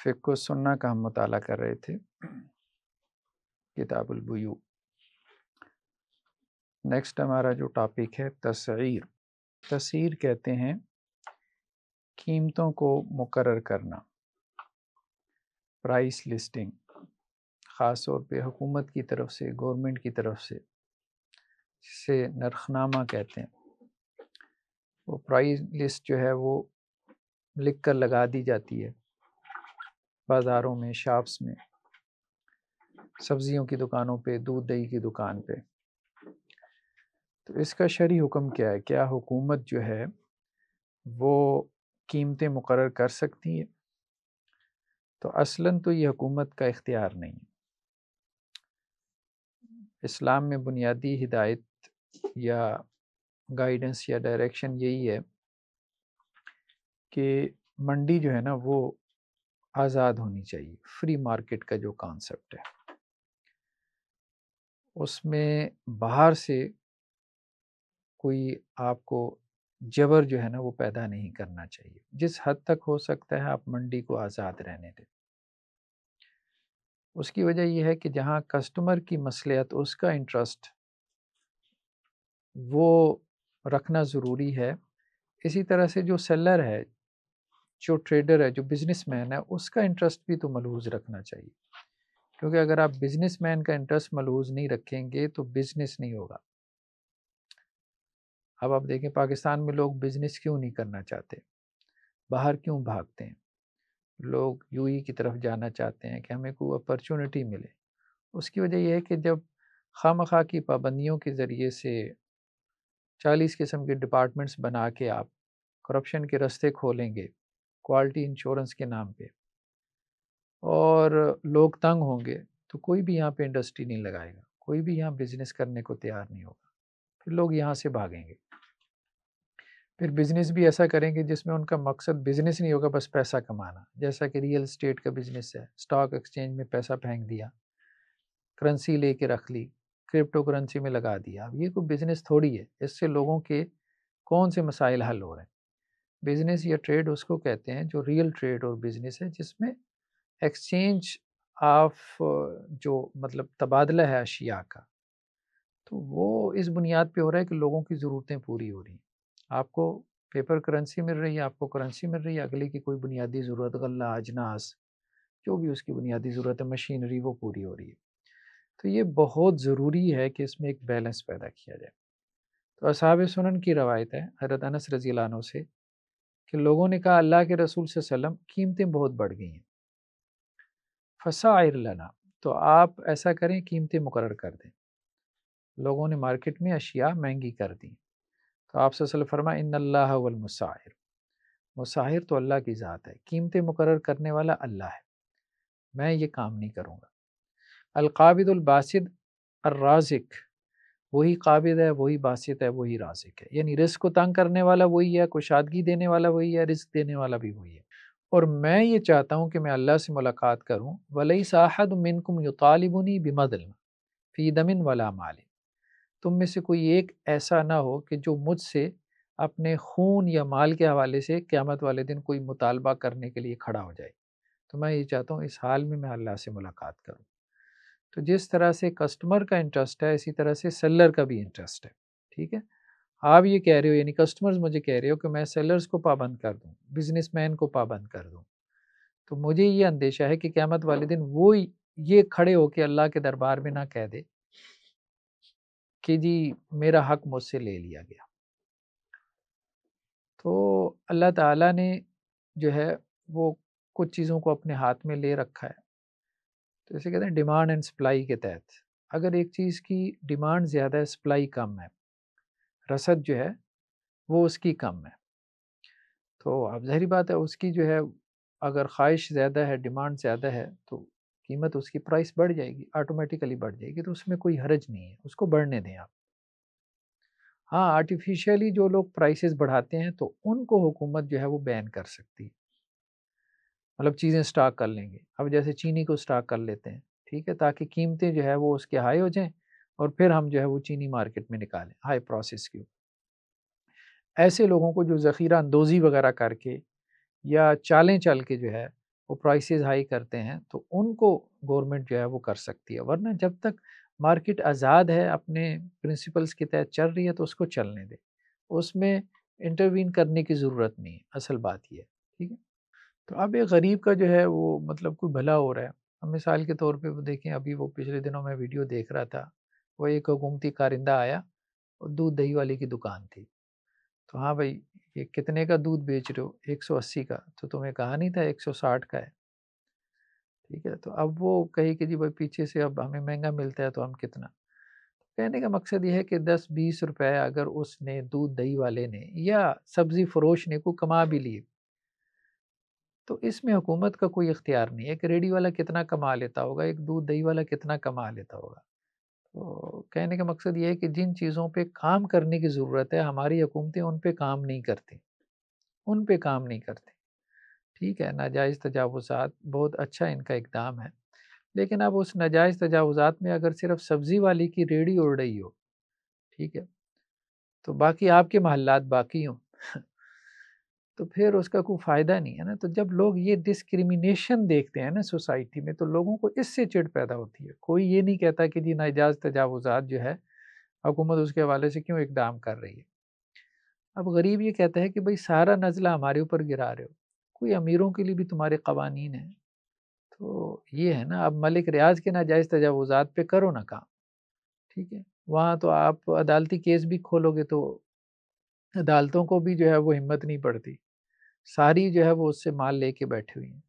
فقہ السنہ کا ہم مطالعہ کر رہے تھے، کتاب البیوع۔ نیکسٹ ہمارا جو ٹاپک ہے تسعیر۔ تسعیر کہتے ہیں قیمتوں کو مقرر کرنا، پرائس لسٹنگ، خاص طور پہ حکومت کی طرف سے، گورنمنٹ کی طرف سے، جسے نرخ نامہ کہتے ہیں۔ وہ پرائس لسٹ جو ہے وہ لکھ کر لگا دی جاتی ہے بازاروں میں، شاپس میں، سبزیوں کی دکانوں پہ، دودھ دہی کی دکان پہ۔ تو اس کا شرعی حکم کیا ہے؟ کیا حکومت جو ہے وہ قیمتیں مقرر کر سکتی ہے؟ تو اصلاً تو یہ حکومت کا اختیار نہیں ہے۔ اسلام میں بنیادی ہدایت یا گائیڈنس یا ڈائریکشن یہی ہے کہ منڈی جو ہے نا وہ آزاد ہونی چاہیے۔ فری مارکیٹ کا جو کانسیپٹ ہے اس میں باہر سے کوئی آپ کو جبر جو ہے نا وہ پیدا نہیں کرنا چاہیے۔ جس حد تک ہو سکتا ہے آپ منڈی کو آزاد رہنے دیں۔ اس کی وجہ یہ ہے کہ جہاں کسٹمر کی مصلحت، اس کا انٹرسٹ وہ رکھنا ضروری ہے، اسی طرح سے جو سیلر ہے، جو ٹریڈر ہے، جو بزنس مین ہے، اس کا انٹرسٹ بھی تو ملحوظ رکھنا چاہیے۔ کیونکہ اگر آپ بزنس مین کا انٹرسٹ ملحوظ نہیں رکھیں گے تو بزنس نہیں ہوگا۔ اب آپ دیکھیں پاکستان میں لوگ بزنس کیوں نہیں کرنا چاہتے؟ باہر کیوں بھاگتے ہیں؟ لوگ یو ای کی طرف جانا چاہتے ہیں کہ ہمیں کوئی اپرچونٹی ملے۔ اس کی وجہ یہ ہے کہ جب خواہ مخواہ کی پابندیوں کے ذریعے سے 40 قسم کے ڈپارٹمنٹس بنا کے آپ کرپشن کے رستے کھولیں گے کوالٹی انشورنس کے نام پہ، اور لوگ تنگ ہوں گے، تو کوئی بھی یہاں پہ انڈسٹری نہیں لگائے گا، کوئی بھی یہاں بزنس کرنے کو تیار نہیں ہوگا۔ پھر لوگ یہاں سے بھاگیں گے، پھر بزنس بھی ایسا کریں گے جس میں ان کا مقصد بزنس نہیں ہوگا، بس پیسہ کمانا، جیسا کہ ریئل اسٹیٹ کا بزنس ہے۔ اسٹاک ایکسچینج میں پیسہ پھینک دیا، کرنسی لے کے رکھ لی، کرپٹو کرنسی میں لگا دیا۔ اب یہ کوئی بزنس تھوڑی ہے، اس سے لوگوں کے کون سے مسائل حل ہو رہے ہیں؟ بزنس یا ٹریڈ اس کو کہتے ہیں جو ریئل ٹریڈ اور بزنس ہے، جس میں ایکسچینج آف جو مطلب تبادلہ ہے اشیاء کا، تو وہ اس بنیاد پہ ہو رہا ہے کہ لوگوں کی ضرورتیں پوری ہو رہی ہیں۔ آپ کو پیپر کرنسی مل رہی ہے، آپ کو کرنسی مل رہی ہے، اگلے کی کوئی بنیادی ضرورت، غلہ، اجناس، جو بھی اس کی بنیادی ضرورت ہے، مشینری، وہ پوری ہو رہی ہے۔ تو یہ بہت ضروری ہے کہ اس میں ایک بیلنس پیدا کیا جائے۔ تو اصحاب سنن کی روایت ہے حضرت انس رضی اللہ عنہ سے کہ لوگوں نے کہا اللہ کے رسول صلی اللہ علیہ وسلم قیمتیں بہت بڑھ گئی ہیں، فسعر لنا، تو آپ ایسا کریں قیمتیں مقرر کر دیں۔ لوگوں نے مارکیٹ میں اشیاء مہنگی کر دیں، تو آپ صلی اللہ علیہ وسلم فرمائے ان اللہ هو المسعر، مساہر تو اللہ کی ذات ہے، قیمتیں مقرر کرنے والا اللہ ہے، میں یہ کام نہیں کروں گا۔ القابض الباسط الرازق، وہی قابض ہے، وہی باسط ہے، وہی رازق ہے، یعنی رزق کو تنگ کرنے والا وہی ہے، کشادگی دینے والا وہی ہے، رزق دینے والا بھی وہی ہے۔ اور میں یہ چاہتا ہوں کہ میں اللہ سے ملاقات کروں، وَلَيْسَ أَحَدٌ مِّنكُمْ يُطَالِبُنِي بِمَظْلِمٍ فِي دَمٍ وَلَا مَالٍ، تم میں سے کوئی ایک ایسا نہ ہو کہ جو مجھ سے اپنے خون یا مال کے حوالے سے قیامت والے دن کوئی مطالبہ کرنے کے لیے کھڑا ہو جائے۔ تو میں یہ چاہتا ہوں اس حال میں اللہ سے ملاقات کروں۔ تو جس طرح سے کسٹمر کا انٹرسٹ ہے، اسی طرح سے سیلر کا بھی انٹرسٹ ہے، ٹھیک ہے؟ آپ یہ کہہ رہے ہو، یعنی کسٹمرز مجھے کہہ رہے ہو کہ میں سیلرز کو پابند کر دوں، بزنس مین کو پابند کر دوں، تو مجھے یہ اندیشہ ہے کہ قیامت والے دن وہ یہ کھڑے ہو کے اللہ کے دربار میں نہ کہہ دے کہ جی میرا حق مجھ سے لے لیا گیا۔ تو اللہ تعالیٰ نے جو ہے وہ کچھ چیزوں کو اپنے ہاتھ میں لے رکھا ہے، تو اسے کہتے ہیں ڈیمانڈ اینڈ سپلائی کے تحت۔ اگر ایک چیز کی ڈیمانڈ زیادہ ہے، سپلائی کم ہے، رسد جو ہے وہ اس کی کم ہے، تو اب ظاہری بات ہے اس کی جو ہے اگر خواہش زیادہ ہے، ڈیمانڈ زیادہ ہے، تو قیمت اس کی پرائس بڑھ جائے گی، آٹومیٹیکلی بڑھ جائے گی، تو اس میں کوئی حرج نہیں ہے، اس کو بڑھنے دیں آپ۔ ہاں آرٹیفیشیلی جو لوگ پرائسز بڑھاتے ہیں تو ان کو حکومت جو ہے وہ بین کر سکتی ہے، مطلب چیزیں سٹاک کر لیں گے، اب جیسے چینی کو سٹاک کر لیتے ہیں، ٹھیک ہے، تاکہ قیمتیں جو ہے وہ اس کے ہائی ہو جائیں، اور پھر ہم جو ہے وہ چینی مارکیٹ میں نکالیں ہائی پروسیس کی۔ ایسے لوگوں کو جو ذخیرہ اندوزی وغیرہ کر کے یا چالیں چل کے جو ہے وہ پرائسز ہائی کرتے ہیں تو ان کو گورنمنٹ جو ہے وہ کر سکتی ہے، ورنہ جب تک مارکیٹ آزاد ہے اپنے پرنسپلز کے تحت چل رہی ہے تو اس کو چلنے دے، اس میں انٹروین کرنے کی ضرورت نہیں ہے، اصل بات یہ ہے، ٹھیک ہے۔ تو اب ایک غریب کا جو ہے وہ مطلب کوئی بھلا ہو رہا ہے، اب مثال کے طور پہ وہ دیکھیں، ابھی وہ پچھلے دنوں میں ویڈیو دیکھ رہا تھا، وہ ایک حکومتی کارندہ آیا اور دودھ دہی والی کی دکان تھی، تو ہاں بھائی یہ کتنے کا دودھ بیچ رہے ہو؟ 180 کا، تو تمہیں کہا نہیں تھا 160 کا ہے، ٹھیک ہے۔ تو اب وہ کہی کہ جی بھائی پیچھے سے اب ہمیں مہنگا ملتا ہے تو ہم کتنا، کہنے کا مقصد یہ ہے کہ 10-20 روپے اگر اس نے دودھ دہی والے نے یا سبزی فروش نے کو کما بھی لیے تو اس میں حکومت کا کوئی اختیار نہیں ہے، ایک ریڈی والا کتنا کما لیتا ہوگا، ایک دودھ دہی والا کتنا کما لیتا ہوگا۔ تو کہنے کا مقصد یہ ہے کہ جن چیزوں پہ کام کرنے کی ضرورت ہے ہماری حکومتیں ان پہ کام نہیں کرتی، ان پہ کام نہیں کرتی، ٹھیک ہے۔ ناجائز تجاوزات بہت اچھا ان کا اقدام ہے، لیکن اب اس ناجائز تجاوزات میں اگر صرف سبزی والی کی ریڑھی اڑ رہی ہو، ٹھیک ہے، تو باقی آپ کے محلات باقی ہوں تو پھر اس کا کوئی فائدہ نہیں ہے نا۔ تو جب لوگ یہ ڈسکریمنیشن دیکھتے ہیں نا سوسائٹی میں تو لوگوں کو اس سے چڑ پیدا ہوتی ہے، کوئی یہ نہیں کہتا کہ جی ناجائز تجاوزات جو ہے حکومت اس کے حوالے سے کیوں اقدام کر رہی ہے۔ اب غریب یہ کہتا ہے کہ بھئی سارا نزلہ ہمارے اوپر گرا رہے ہو، کوئی امیروں کے لیے بھی تمہارے قوانین ہیں، تو یہ ہے نا۔ اب ملک ریاض کے ناجائز تجاوزات پہ کرو نا کام، ٹھیک ہے، وہاں تو آپ عدالتی کیس بھی کھولو گے تو عدالتوں کو بھی جو ہے وہ ہمت نہیں پڑتی، ساری جو ہے وہ اس سے مال لے کے بیٹھے ہوئی ہیں،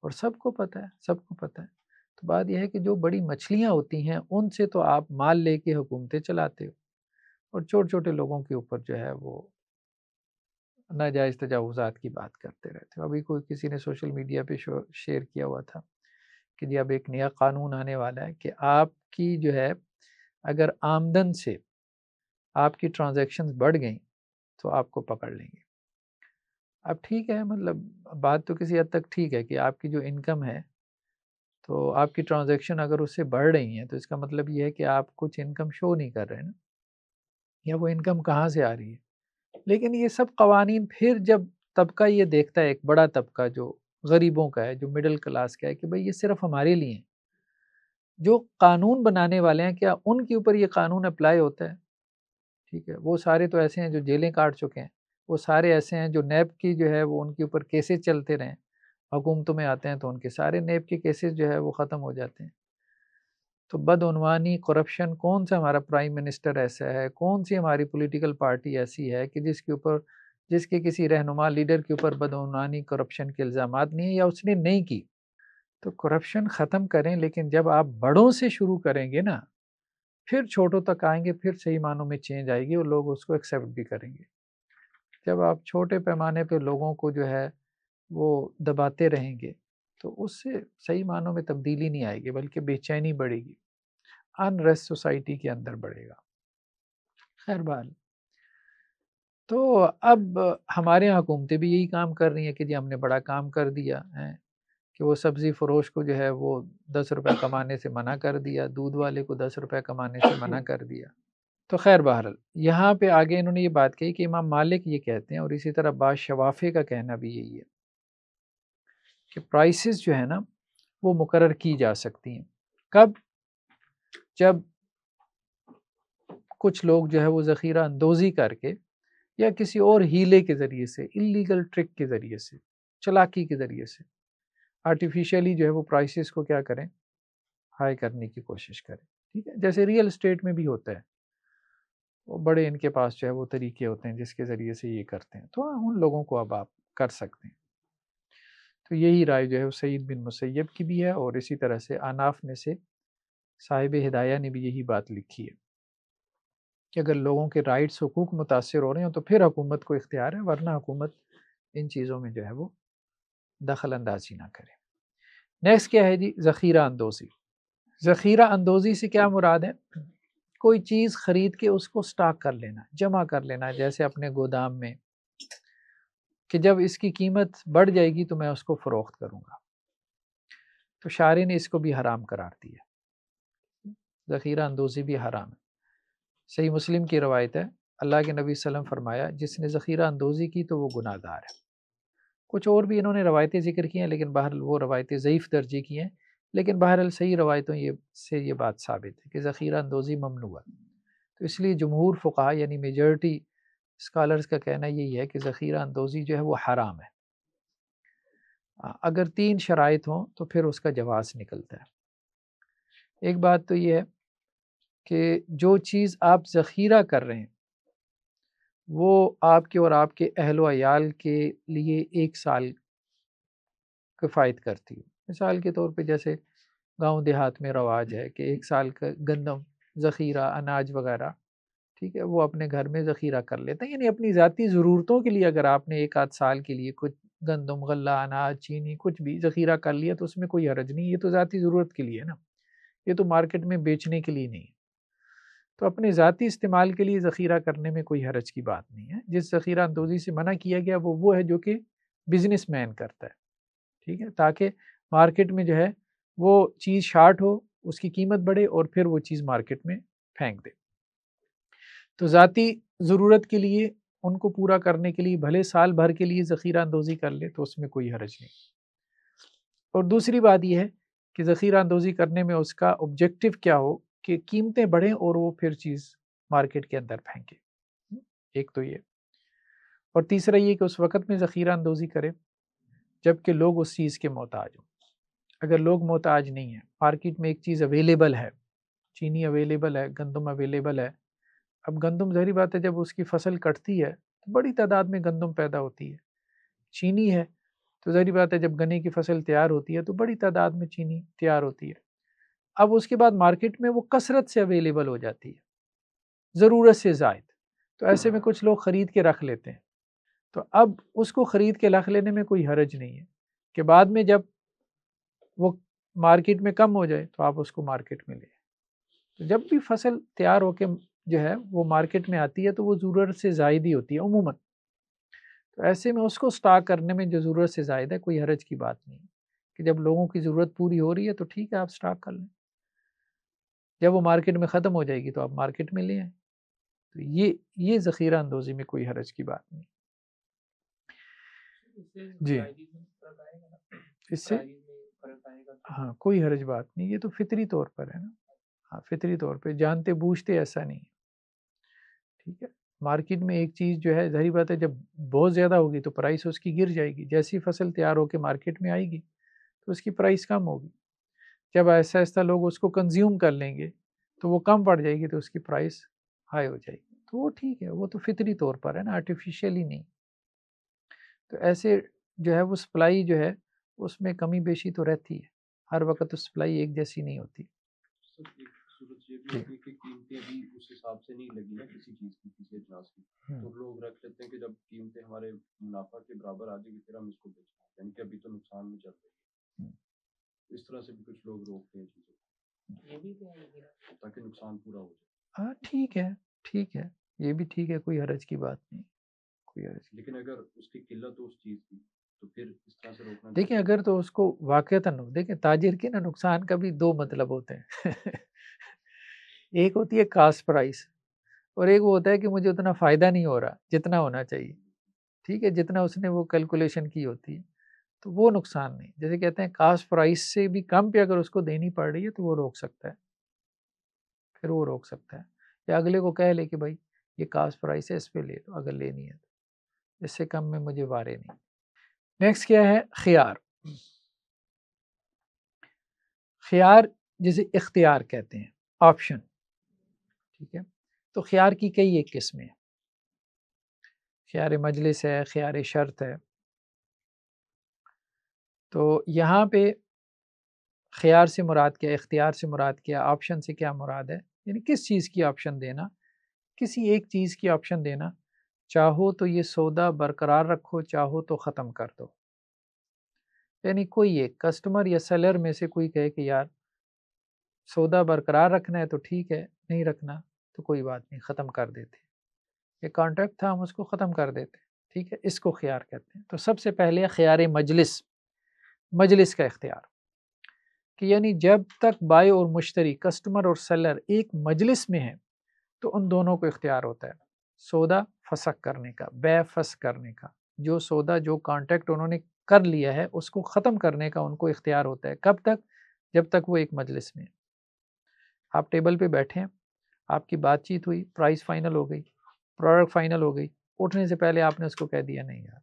اور سب کو پتہ ہے، سب کو پتہ ہے۔ تو بات یہ ہے کہ جو بڑی مچھلیاں ہوتی ہیں ان سے تو آپ مال لے کے حکومتیں چلاتے ہو، اور چھوٹے چھوٹے لوگوں کے اوپر جو ہے وہ ناجائز تجاوزات کی بات کرتے رہتے ہو۔ ابھی کوئی کسی نے سوشل میڈیا پہ شیئر کیا ہوا تھا کہ جی اب ایک نیا قانون آنے والا ہے کہ آپ کی جو ہے اگر آمدن سے آپ کی ٹرانزیکشنز بڑھ گئیں تو آپ کو پکڑ لیں گے۔ اب ٹھیک ہے، مطلب بات تو کسی حد تک ٹھیک ہے کہ آپ کی جو انکم ہے تو آپ کی ٹرانزیکشن اگر اس سے بڑھ رہی ہیں تو اس کا مطلب یہ ہے کہ آپ کچھ انکم شو نہیں کر رہے نا، یا وہ انکم کہاں سے آ رہی ہے۔ لیکن یہ سب قوانین پھر جب طبقہ یہ دیکھتا ہے، ایک بڑا طبقہ جو غریبوں کا ہے، جو مڈل کلاس کا ہے، کہ بھئی یہ صرف ہمارے لیے ہیں، جو قانون بنانے والے ہیں کیا ان کے اوپر یہ قانون اپلائی ہوتا ہے؟ ٹھیک ہے، وہ سارے تو ایسے ہیں جو جیلیں کاٹ چکے ہیں، وہ سارے ایسے ہیں جو نیب کی جو ہے وہ ان کے اوپر کیسز چلتے رہیں، حکومتوں میں آتے ہیں تو ان کے سارے نیب کے کیسز جو ہے وہ ختم ہو جاتے ہیں۔ تو بدعنوانی، کرپشن، کون سا ہمارا پرائم منسٹر ایسا ہے، کون سی ہماری پولیٹیکل پارٹی ایسی ہے کہ جس کے کسی رہنما لیڈر کے اوپر بدعنوانی، کرپشن کے الزامات نہیں ہیں یا اس نے نہیں کی؟ تو کرپشن ختم کریں، لیکن جب آپ بڑوں سے شروع کریں گے نا پھر چھوٹوں تک آئیں گے، پھر صحیح معنوں میں چینج آئے گی اور لوگ اس کو ایکسیپٹ بھی کریں گے۔ جب آپ چھوٹے پیمانے پہ لوگوں کو جو ہے وہ دباتے رہیں گے تو اس سے صحیح معنوں میں تبدیلی نہیں آئے گی، بلکہ بے چینی بڑھے گی، انریسٹ سوسائٹی کے اندر بڑھے گا۔ خیر بحال، تو اب ہمارے یہاں حکومتیں بھی یہی کام کر رہی ہیں کہ جی ہم نے بڑا کام کر دیا ہے کہ وہ سبزی فروش کو جو ہے وہ 10 روپے کمانے سے منع کر دیا، دودھ والے کو 10 روپے کمانے سے منع کر دیا۔ تو خیر بہرحال یہاں پہ آگے انہوں نے یہ بات کہی کہ امام مالک یہ کہتے ہیں، اور اسی طرح بعض شوافے کا کہنا بھی یہی ہے کہ پرائسز جو ہے نا وہ مقرر کی جا سکتی ہیں۔ کب؟ جب کچھ لوگ جو ہے وہ ذخیرہ اندوزی کر کے یا کسی اور ہیلے کے ذریعے سے، اللیگل ٹرک کے ذریعے سے، چلاکی کے ذریعے سے آرٹیفیشلی جو ہے وہ پرائسز کو کیا کریں، ہائی کرنے کی کوشش کریں، ٹھیک ہے۔ جیسے ریئل اسٹیٹ میں بھی ہوتا ہے، وہ بڑے ان کے پاس جو ہے وہ طریقے ہوتے ہیں جس کے ذریعے سے یہ کرتے ہیں، تو ان لوگوں کو اب آپ کر سکتے ہیں۔ تو یہی رائے جو ہے وہ سعید بن مسیب کی بھی ہے، اور اسی طرح سے اناف میں سے صاحب ہدایہ نے بھی یہی بات لکھی ہے کہ اگر لوگوں کے رائٹس، حقوق متاثر ہو رہے ہیں تو پھر حکومت کو اختیار ہے، ورنہ حکومت ان چیزوں میں جو ہے وہ دخل اندازی نہ کرے۔ نیکسٹ کیا ہے جی؟ ذخیرہ اندوزی۔ ذخیرہ اندوزی سے کیا مراد ہے؟ کوئی چیز خرید کے اس کو سٹاک کر لینا، جمع کر لینا، جیسے اپنے گودام میں، کہ جب اس کی قیمت بڑھ جائے گی تو میں اس کو فروخت کروں گا۔ تو شارع نے اس کو بھی حرام قرار دیا، ذخیرہ اندوزی بھی حرام ہے۔ صحیح مسلم کی روایت ہے، اللہ کے نبی صلی اللہ علیہ وسلم فرمایا جس نے ذخیرہ اندوزی کی تو وہ گناہ گار ہے۔ کچھ اور بھی انہوں نے روایتیں ذکر کی ہیں، لیکن بہرحال وہ روایتیں ضعیف درجے کی ہیں، لیکن بہرحال صحیح روایتوں سے یہ بات ثابت ہے کہ ذخیرہ اندوزی ممنوع ہے۔ تو اس لیے جمہور فقہا یعنی میجورٹی اسکالرز کا کہنا یہی ہے کہ ذخیرہ اندوزی جو ہے وہ حرام ہے۔ اگر 3 شرائط ہوں تو پھر اس کا جواز نکلتا ہے۔ ایک بات تو یہ ہے کہ جو چیز آپ ذخیرہ کر رہے ہیں وہ آپ کے اور آپ کے اہل و عیال کے لیے 1 سال کفایت کرتی ہے۔ مثال کے طور پہ جیسے گاؤں دیہات میں رواج ہے کہ 1 سال کا گندم ذخیرہ اناج وغیرہ، ٹھیک ہے، وہ اپنے گھر میں ذخیرہ کر لیتے ہیں، یعنی اپنی ذاتی ضرورتوں کے لیے اگر آپ نے 1 آدھ سال کے لیے کچھ گندم، غلہ، اناج، چینی کچھ بھی ذخیرہ کر لیا تو اس میں کوئی حرج نہیں، یہ تو ذاتی ضرورت کے لیے ہے نا، یہ تو مارکیٹ میں بیچنے کے لیے نہیں ہے۔ تو اپنے ذاتی استعمال کے لیے ذخیرہ کرنے میں کوئی حرج کی بات نہیں ہے۔ جس ذخیرہ اندوزی سے منع کیا گیا وہ ہے جو کہ بزنس مین کرتا ہے، ٹھیک ہے، تاکہ مارکیٹ میں جو ہے وہ چیز شارٹ ہو، اس کی قیمت بڑھے اور پھر وہ چیز مارکیٹ میں پھینک دے۔ تو ذاتی ضرورت کے لیے ان کو پورا کرنے کے لیے بھلے سال بھر کے لیے ذخیرہ اندوزی کر لے تو اس میں کوئی حرج نہیں۔ اور دوسری بات یہ ہے کہ ذخیرہ اندوزی کرنے میں اس کا آبجیکٹو کیا ہو کہ قیمتیں بڑھیں اور وہ پھر چیز مارکیٹ کے اندر پھینکے، ایک تو یہ۔ اور تیسرا یہ کہ اس وقت میں ذخیرہ اندوزی کرے جب کہ لوگ اس چیز کے محتاج ہوں۔ اگر لوگ محتاج نہیں ہیں، مارکیٹ میں ایک چیز اویلیبل ہے، چینی اویلیبل ہے، گندم اویلیبل ہے، اب گندم ظاہری بات ہے جب اس کی فصل کٹتی ہے تو بڑی تعداد میں گندم پیدا ہوتی ہے، چینی ہے تو ظاہری بات ہے جب گنے کی فصل تیار ہوتی ہے تو بڑی تعداد میں چینی تیار ہوتی ہے۔ اب اس کے بعد مارکیٹ میں وہ کثرت سے اویلیبل ہو جاتی ہے، ضرورت سے زائد، تو ایسے میں کچھ لوگ خرید کے رکھ لیتے ہیں۔ تو اب اس کو خرید کے رکھ لینے میں کوئی حرج نہیں ہے کہ بعد میں جب وہ مارکیٹ میں کم ہو جائے تو آپ اس کو مارکیٹ میں لیں۔ تو جب بھی فصل تیار ہو کے جو ہے وہ مارکیٹ میں آتی ہے تو وہ ضرورت سے زائد ہی ہوتی ہے عموماً، تو ایسے میں اس کو سٹاک کرنے میں جو ضرورت سے زائد ہے کوئی حرج کی بات نہیں کہ جب لوگوں کی ضرورت پوری ہو رہی ہے تو ٹھیک ہے آپ سٹاک کر لیں، جب وہ مارکیٹ میں ختم ہو جائے گی تو آپ مارکیٹ میں لے آئیں۔ تو یہ ذخیرہ اندوزی میں کوئی حرج کی بات نہیں۔ جی اس سے ہاں کوئی حرج بات نہیں، یہ تو فطری طور پر ہے نا، ہاں فطری طور پہ جانتے بوجھتے ایسا نہیں ہے، ٹھیک ہے۔ مارکیٹ میں ایک چیز جو ہے ظاہری بات ہے جب بہت زیادہ ہوگی تو پرائس اس کی گر جائے گی، جیسی فصل تیار ہو کے مارکیٹ میں آئے گی تو اس کی پرائس کم ہوگی، جب ایسا ایسا لوگ اس کو کنزیوم کر لیں گے تو وہ کم پڑ جائے گی تو اس کی پرائس ہائی ہو جائے گی، تو وہ ٹھیک ہے، وہ تو فطری طور پر ہے نا، آرٹیفیشیلی نہیں۔ تو ایسے جو ہے وہ سپلائی جو ہے اس میں کمی بیشی تو رہتی ہے، ہر وقت تو سپلائی ایک جیسی نہیں ہوتی۔ صورت یہ بھی ہوتی ہے کہ قیمتیں بھی اس حساب سے نہیں لگی نا کسی چیز کی، کسی اجناس کی، تو لوگ رکھ لیتے ہیں کہ جب قیمتیں ہمارے منافع کے برابر آ جائے گی پھر ہم اس کو بیچیں، یعنی کہ ابھی تو نقصان میں چل رہی ہے، اس طرح سے بھی کچھ لوگ روکتے ہیں چیزوں تاکہ نقصان پورا ہو جائے۔ ہاں ٹھیک ہے، ٹھیک ہے، یہ بھی ٹھیک ہے، کوئی حرج کی بات نہیں، کوئی حرج۔ لیکن اگر اس کی قلت ہو اس چیز کی تو پھر اس طرح سے روکنا، دیکھیں اگر تو اس کو واقعتاً دیکھیں تاجر کے نا نقصان کا بھی 2 مطلب ہوتے ہیں ایک ہوتی ہے کاسٹ پرائس اور ایک وہ ہوتا ہے کہ مجھے اتنا فائدہ نہیں ہو رہا جتنا ہونا چاہیے، ٹھیک ہے، جتنا اس نے وہ کیلکولیشن کی ہوتی ہے تو وہ نقصان نہیں، جیسے کہتے ہیں کاسٹ پرائس سے بھی کم پہ اگر اس کو دینی پڑ رہی ہے تو وہ روک سکتا ہے، پھر وہ روک سکتا ہے، یا اگلے کو کہہ لے کہ بھائی یہ کاسٹ پرائس ہے اس پہ لے لو اگر لینی ہے تو، اس سے کم میں مجھے وارے نہیں۔ نیکسٹ کیا ہے خیار، خیار جسے اختیار کہتے ہیں، آپشن، ٹھیک ہے، تو خیار کی کئی ایک قسمیں ہیں، خیار مجلس ہے، خیار شرط ہے، تو یہاں پہ خیار سے مراد کیا، اختیار سے مراد کیا، آپشن سے کیا مراد ہے، یعنی کس چیز کی آپشن دینا، کسی ایک چیز کی آپشن دینا، چاہو تو یہ سودا برقرار رکھو چاہو تو ختم کر دو، یعنی کوئی ایک کسٹمر یا سیلر میں سے کوئی کہے کہ یار سودا برقرار رکھنا ہے تو ٹھیک ہے، نہیں رکھنا تو کوئی بات نہیں، ختم کر دیتے، یہ کانٹریکٹ تھا ہم اس کو ختم کر دیتے، ٹھیک ہے، اس کو خیار کہتے ہیں۔ تو سب سے پہلے خیار مجلس، مجلس کا اختیار، کہ یعنی جب تک بائی اور مشتری کسٹمر اور سیلر ایک مجلس میں ہیں تو ان دونوں کو اختیار ہوتا ہے سودا فسخ کرنے کا، بے فسخ کرنے کا، جو سودا جو کانٹیکٹ انہوں نے کر لیا ہے اس کو ختم کرنے کا ان کو اختیار ہوتا ہے. کب تک؟ جب تک وہ ایک مجلس میں. آپ ٹیبل پہ بیٹھے ہیں، آپ کی بات چیت ہوئی، پرائز فائنل ہو گئی، پروڈکٹ فائنل ہو گئی، اٹھنے سے پہلے آپ نے اس کو کہہ دیا نہیں یار،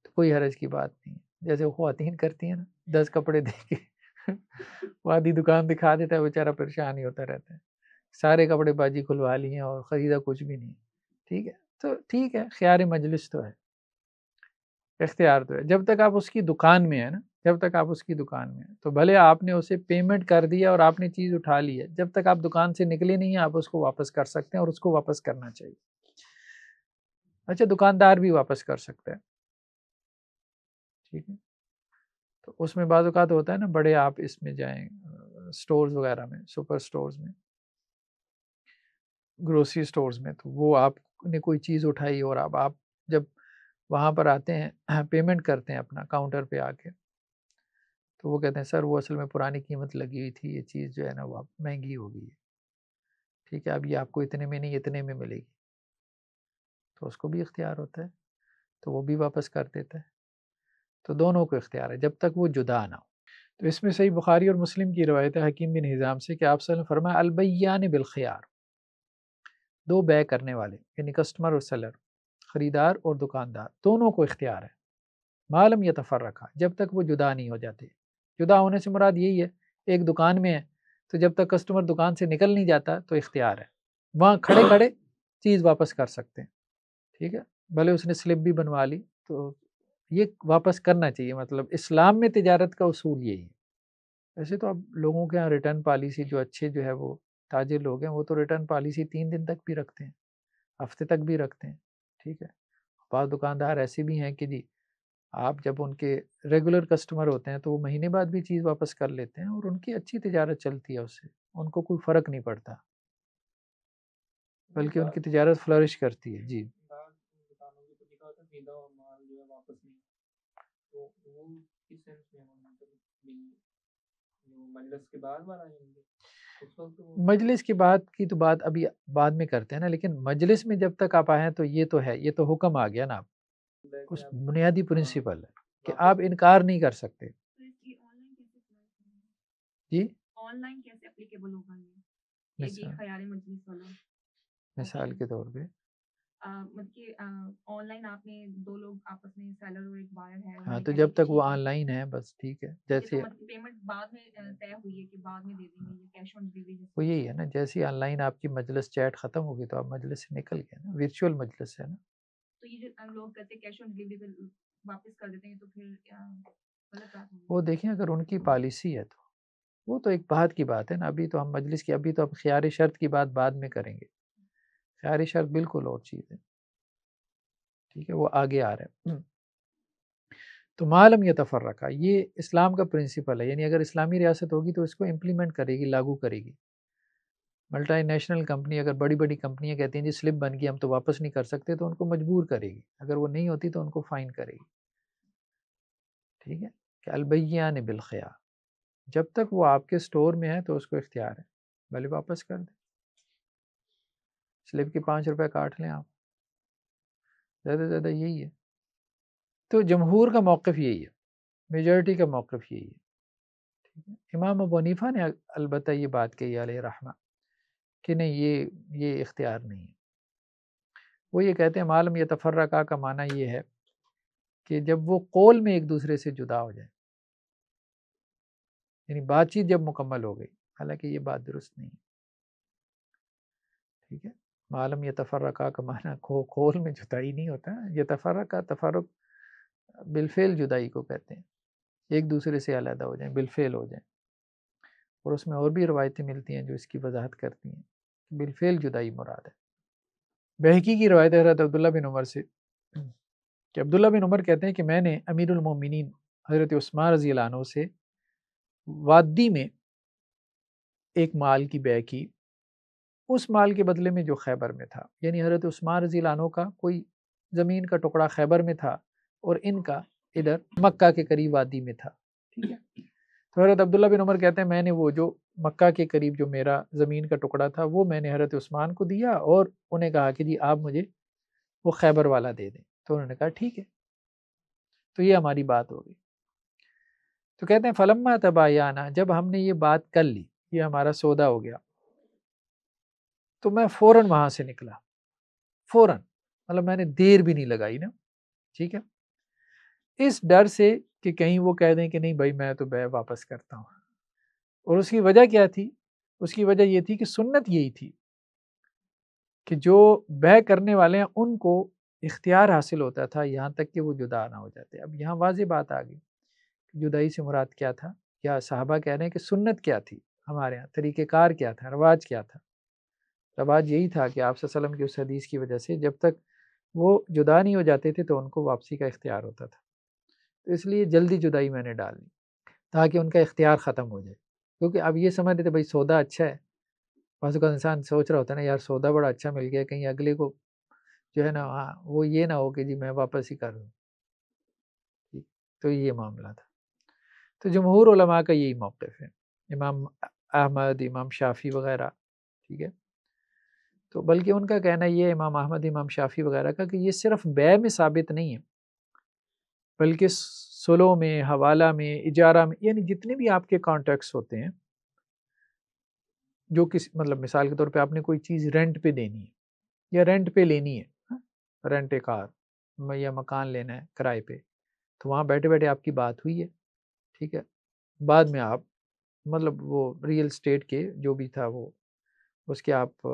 تو کوئی حرج کی بات نہیں ہے. جیسے وہ خواتین کرتی ہیں نا، 10 کپڑے دے کے وہ آدھی دکان دکھا دیتا ہے، بیچارہ پریشان ہی ہوتا رہتا ہے. سارے کپڑے باجی کھلوا لیے ہیں اور خریدا کچھ بھی نہیں. ٹھیک ہے، تو ٹھیک ہے، خیار مجلس تو ہے، اختیار تو ہے. جب تک آپ اس کی دکان میں ہیں نا، جب تک آپ اس کی دکان میں ہیں تو بھلے آپ نے اسے پیمنٹ کر دیا اور آپ نے چیز اٹھا لی ہے، جب تک آپ دکان سے نکلے نہیں ہیں آپ اس کو واپس کر سکتے ہیں اور اس کو واپس کرنا چاہیے. اچھا، دکاندار بھی واپس کر سکتا ہے. ٹھیک ہے، تو اس میں بعض اوقات ہوتا ہے نا، بڑے آپ اس میں جائیں سٹورز وغیرہ میں، سپر سٹورز میں، گروسری سٹورز میں، تو وہ آپ نے کوئی چیز اٹھائی اور اب آپ جب وہاں پر آتے ہیں پیمنٹ کرتے ہیں اپنا کاؤنٹر پہ آ کے، تو وہ کہتے ہیں سر وہ اصل میں پرانی قیمت لگی ہوئی تھی، یہ چیز جو ہے نا وہ مہنگی ہو گئی ہے. ٹھیک ہے، اب یہ آپ کو اتنے میں نہیں اتنے میں ملے گی، تو اس کو بھی اختیار ہوتا ہے، تو وہ بھی واپس کر دیتا ہے. تو دونوں کو اختیار ہے جب تک وہ جدا نہ ہو. تو اس میں صحیح بخاری اور مسلم کی روایت ہے حکیم بن حزام سے کہ آپ صلی اللہ علیہ وسلم فرمایا البیان بالخیار، دو بے کرنے والے یعنی کسٹمر اور سیلر، خریدار اور دکاندار، دونوں کو اختیار ہے. معلوم یتفرقا، جب تک وہ جدا نہیں ہو جاتے. جدا ہونے سے مراد یہی ہے، ایک دکان میں ہے تو جب تک کسٹمر دکان سے نکل نہیں جاتا تو اختیار ہے، وہاں کھڑے کھڑے چیز واپس کر سکتے ہیں. ٹھیک ہے، بھلے اس نے سلپ بھی بنوا لی تو یہ واپس کرنا چاہیے. مطلب اسلام میں تجارت کا اصول یہی ہے. ویسے تو اب لوگوں کے یہاں ریٹرن پالیسی جو اچھے جو ہے وہ تاجر لوگ ہیں وہ تو ریٹرن پالیسی 3 دن تک بھی رکھتے ہیں، ہفتے تک بھی رکھتے ہیں. ٹھیک ہے، بعض دکاندار ایسے بھی ہیں کہ جی آپ جب ان کے ریگولر کسٹمر ہوتے ہیں تو وہ مہینے بعد بھی چیز واپس کر لیتے ہیں اور ان کی اچھی تجارت چلتی ہے، اس سے ان کو کوئی فرق نہیں پڑتا، بلکہ ان کی تجارت فلرش کرتی ہے. جی مجلس کی بات کی تو بات ابھی بعد میں کرتے ہیں نا، لیکن مجلس میں جب تک آپ آئیں تو یہ تو ہے، یہ تو حکم آ گیا نا. آپ اس بنیادی پرنسپل ہے کہ آپ انکار نہیں کر سکتے. جی مثال کے طور پہ ہاں، تو جب تک وہ آن لائن ہے بس ٹھیک ہے. جیسے وہ یہی ہے نا، جیسے آن لائن آپ کی مجلس چیٹ ختم ہوگی تو آپ مجلس سے نکل گئے نا، ورچوئل مجلس ہے نا. وہ دیکھیں اگر ان کی پالیسی ہے تو وہ تو ایک بات کی بات ہے نا. ابھی تو ہم مجلس کی، ابھی تو ہم خیار شرط کی بات بعد میں کریں گے. خیار شرط بالکل اور چیز ہے. ٹھیک ہے، وہ آگے آ رہا ہے. تو معلوم یتفرقا، یہ اسلام کا پرنسپل ہے. یعنی اگر اسلامی ریاست ہوگی تو اس کو امپلیمنٹ کرے گی، لاگو کرے گی. ملٹی نیشنل کمپنی اگر بڑی بڑی کمپنیاں کہتی ہیں جی سلپ بن گئی ہم تو واپس نہیں کر سکتے، تو ان کو مجبور کرے گی. اگر وہ نہیں ہوتی تو ان کو فائن کرے گی. ٹھیک ہے، کہ البیان بالخیار، جب تک وہ آپ کے سٹور میں ہے تو اس کو اختیار ہے، بھلے واپس کر دیں. سلپ کے 5 روپے کاٹ لیں آپ، زیادہ سے زیادہ یہی ہے. تو جمہور کا موقف یہی ہے، میجورٹی کا موقف یہی ہے. ٹھیک ہے، امام ابو حنیفہ نے البتہ یہ بات کہی علیہ رحمہ کہ نہیں، یہ اختیار نہیں ہے. وہ یہ کہتے ہیں معلوم یتفرقا کا معنی یہ ہے کہ جب وہ قول میں ایک دوسرے سے جدا ہو جائیں، یعنی بات چیت جب مکمل ہو گئی، حالانکہ یہ بات درست نہیں ہے. ٹھیک ہے، معلوم یتفرقا کا معنی قول میں جدائی نہیں ہوتا. یتفرقا، تفرق بالفعل جدائی کو کہتے ہیں، ایک دوسرے سے علیحدہ ہو جائیں، بالفعل ہو جائیں. اور اس میں اور بھی روایتیں ملتی ہیں جو اس کی وضاحت کرتی ہیں کہ بالفعل جدائی مراد ہے. بہقی کی روایت ہے حضرت عبداللہ بن عمر سے کہ عبداللہ بن عمر کہتے ہیں کہ میں نے امیر المومنین حضرت عثمان رضی اللہ عنہ سے وادی میں ایک مال کی بیع کی، اس مال کے بدلے میں جو خیبر میں تھا. یعنی حضرت عثمان رضی اللہ عنہ کا کوئی زمین کا ٹکڑا خیبر میں تھا اور ان کا ادھر مکہ کے قریب وادی میں تھا. ٹھیک ہے، تو حضرت عبداللہ بن عمر کہتے ہیں میں نے وہ جو مکہ کے قریب جو میرا زمین کا ٹکڑا تھا وہ میں نے حضرت عثمان کو دیا اور انہیں کہا کہ جی آپ مجھے وہ خیبر والا دے دیں. تو انہوں نے کہا ٹھیک ہے. تو یہ ہماری بات ہو گئی. تو کہتے ہیں فلما تبایانا، جب ہم نے یہ بات کر لی، یہ ہمارا سودا ہو گیا، تو میں فوراً وہاں سے نکلا، فوراً، مطلب میں نے دیر بھی نہیں لگائی نا، ٹھیک ہے، اس ڈر سے کہ کہیں وہ کہہ دیں کہ نہیں بھائی میں تو بے واپس کرتا ہوں. اور اس کی وجہ کیا تھی؟ اس کی وجہ یہ تھی کہ سنت یہی تھی کہ جو بے کرنے والے ہیں ان کو اختیار حاصل ہوتا تھا یہاں تک کہ وہ جدا نہ ہو جاتے. اب یہاں واضح بات آ گئی، جدائی سے مراد کیا تھا، یا صحابہ کہہ رہے ہیں کہ سنت کیا تھی ہمارے یہاں، طریقہ کار کیا تھا، رواج کیا تھا. رواج یہی تھا کہ آپ صلی اللہ علیہ وسلم کی اس حدیث کی وجہ سے جب تک وہ جدا نہیں ہو جاتے تھے تو ان کو واپسی کا اختیار ہوتا تھا. تو اس لیے جلدی جدائی میں نے ڈال لی تاکہ ان کا اختیار ختم ہو جائے. کیونکہ اب یہ سمجھ رہے تھے بھائی سودا اچھا ہے، بعض اوقات انسان سوچ رہا ہوتا ہے نا یار سودا بڑا اچھا مل گیا، کہیں اگلے کو جو ہے نا وہ یہ نہ ہو کہ جی میں واپس ہی کر دوں. تو یہ معاملہ تھا. تو جمہور علماء کا یہی موقف ہے، امام احمد، امام شافعی وغیرہ، ٹھیک ہے. تو بلکہ ان کا کہنا یہ ہے، امام احمد، امام شافعی وغیرہ کا، کہ یہ صرف بیع میں ثابت نہیں ہے بلکہ سلو میں، حوالہ میں، اجارہ میں، یعنی جتنے بھی آپ کے کانٹیکٹس ہوتے ہیں، جو کسی مطلب مثال کے طور پہ آپ نے کوئی چیز رینٹ پہ دینی ہے یا رینٹ پہ لینی ہے، رینٹ کار یا مکان لینا ہے کرائے پہ، تو وہاں بیٹھے بیٹھے آپ کی بات ہوئی ہے، ٹھیک ہے، بعد میں آپ مطلب وہ ریئل اسٹیٹ کے جو بھی تھا وہ اس کے آپ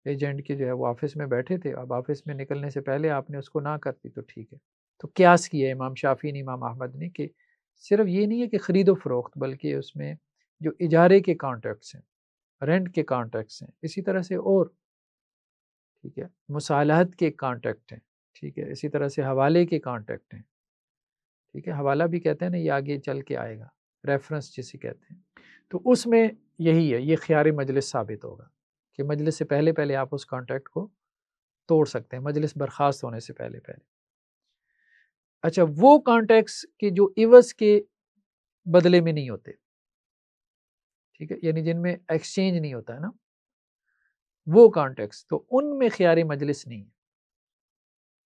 ایجنٹ کے جو ہے وہ آفس میں بیٹھے تھے، اب آفس میں نکلنے سے پہلے آپ نے اس کو نہ کر دی تو ٹھیک ہے. تو قیاس کیا ہے امام شافعی نے، امام احمد نے، کہ صرف یہ نہیں ہے کہ خرید و فروخت، بلکہ اس میں جو اجارے کے کانٹریکٹس ہیں، رینٹ کے کانٹریکٹس ہیں، اسی طرح سے اور ٹھیک ہے مصالحت کے کانٹریکٹ ہیں، ٹھیک ہے، اسی طرح سے حوالے کے کانٹریکٹ ہیں، ٹھیک ہے، حوالہ بھی کہتے ہیں نا، یہ آگے چل کے آئے گا، ریفرنس جسے کہتے ہیں. تو اس میں یہی ہے، یہ خیار مجلس ثابت ہوگا کہ مجلس سے پہلے پہلے آپ اس کانٹریکٹ کو توڑ سکتے ہیں، مجلس برخاست ہونے سے پہلے پہلے. اچھا، وہ کانٹریکٹس کے جو عوض کے بدلے میں نہیں ہوتے، ٹھیک ہے، یعنی جن میں ایکسچینج نہیں ہوتا ہے نا، وہ کانٹیکس، تو ان میں خیار مجلس نہیں ہے،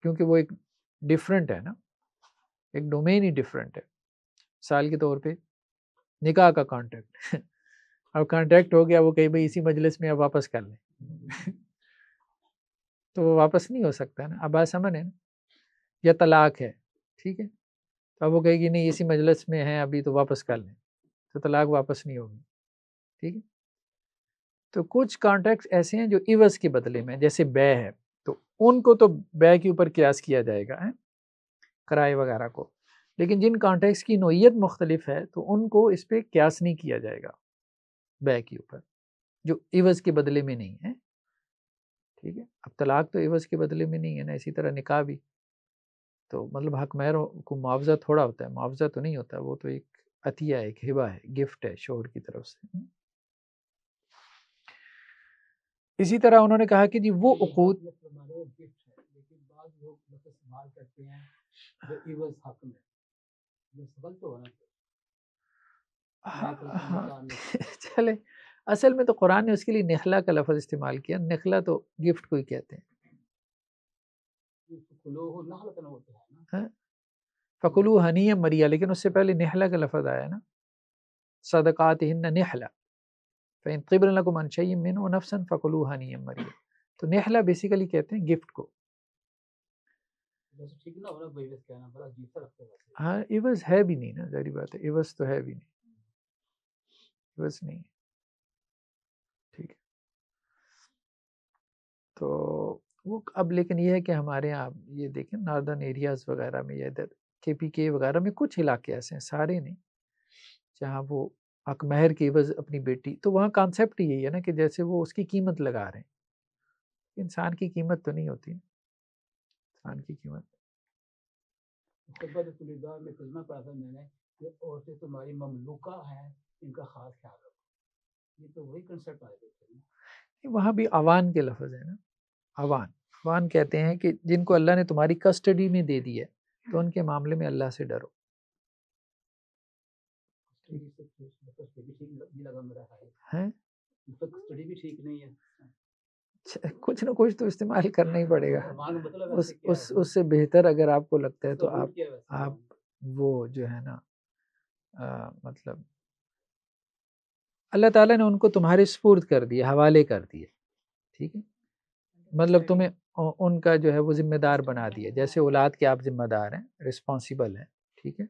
کیونکہ وہ ایک ڈیفرنٹ ہے نا، ایک ڈومین ہی ڈیفرنٹ ہے. مثال کے طور پہ نکاح کا کانٹیکٹ اب کانٹیکٹ ہو گیا، وہ کہیں بھائی اسی مجلس میں اب واپس کر لیں تو وہ واپس نہیں ہو سکتا ہے نا. اب بات سمجھ ہے نا. یا طلاق ہے، ٹھیک ہے، تو اب وہ کہے گی نہیں اسی مجلس میں ہیں ابھی تو واپس کر لیں، تو طلاق واپس نہیں ہوگی، ٹھیک ہے. تو کچھ کانٹریکٹس ایسے ہیں جو عوض کے بدلے میں، جیسے بے ہے، تو ان کو تو بے کے اوپر قیاس کیا جائے گا کرائے وغیرہ کو، لیکن جن کانٹریکٹس کی نوعیت مختلف ہے تو ان کو اس پہ قیاس نہیں کیا جائے گا بے کے اوپر، جو عوض کے بدلے میں نہیں ہے، ٹھیک ہے. اب طلاق تو عوض کے بدلے میں نہیں ہے نا، اسی طرح نکاح بھی، تو مطلب حق مہر کو معاوضہ تھوڑا ہوتا ہے، معاوضہ تو نہیں ہوتا، وہ تو ایک عطیہ ہے، ایک ہبہ ہے، گفٹ ہے شوہر کی طرف سے. اسی طرح انہوں نے کہا کہ جی وہ عقود چلے، اصل میں تو قرآن نے اس کے لیے نخلا کا لفظ استعمال کیا، نخلا تو گفٹ کو ہی کہتے ہیں. فکلو ہنیم مریا، لیکن اس سے پہلے نحلہ کا لفظ آیا نا، صدقاتہن نحلہ فإن طبن لکم عن شیء منہ نفسا فکلوہ ہنیم مریا. تو نحلہ بیسیکلی کہتے ہیں گفٹ کو. ہاں عوض ہے بھی نہیں نا، ظاہری بات ہے، عوض تو ہے بھی نہیں، عوض نہیں، ٹھیک ہے. تو وہ اب لیکن یہ ہے کہ ہمارے یہاں یہ دیکھیں ناردرن ایریاز وغیرہ میں یا ادھر KPK وغیرہ میں کچھ علاقے ایسے ہیں، سارے نہیں، جہاں وہ حق مہر کی عوض اپنی بیٹی، تو وہاں کانسیپٹ یہی ہے نا کہ جیسے وہ اس کی قیمت لگا رہے ہیں، انسان کی قیمت تو نہیں ہوتی، انسان کی قیمت. میں ترجمہ پڑھا تھا میں نے کہ عورتیں تمہاری مملوکہ ہیں، ان کا خاص خیال رکھو، یہ تو وہی کنسیپٹ آئے تھے. وہاں بھی عوان کے لفظ ہے نا، عوان کہتے ہیں کہ جن کو اللہ نے تمہاری کسٹڈی میں دے دی ہے تو ان کے معاملے میں اللہ سے ڈرو. کچھ نہ کچھ تو استعمال کرنا ہی پڑے گا. اس سے بہتر اگر آپ کو لگتا ہے تو آپ وہ جو ہے نا مطلب اللہ تعالیٰ نے ان کو تمہارے سپرد کر دیا، حوالے کر دیے، ٹھیک ہے. مطلب تمہیں ان کا جو ہے وہ ذمہ دار بنا دیا، جیسے اولاد کے آپ ذمہ دار ہیں، رسپانسیبل ہیں، ٹھیک ہے.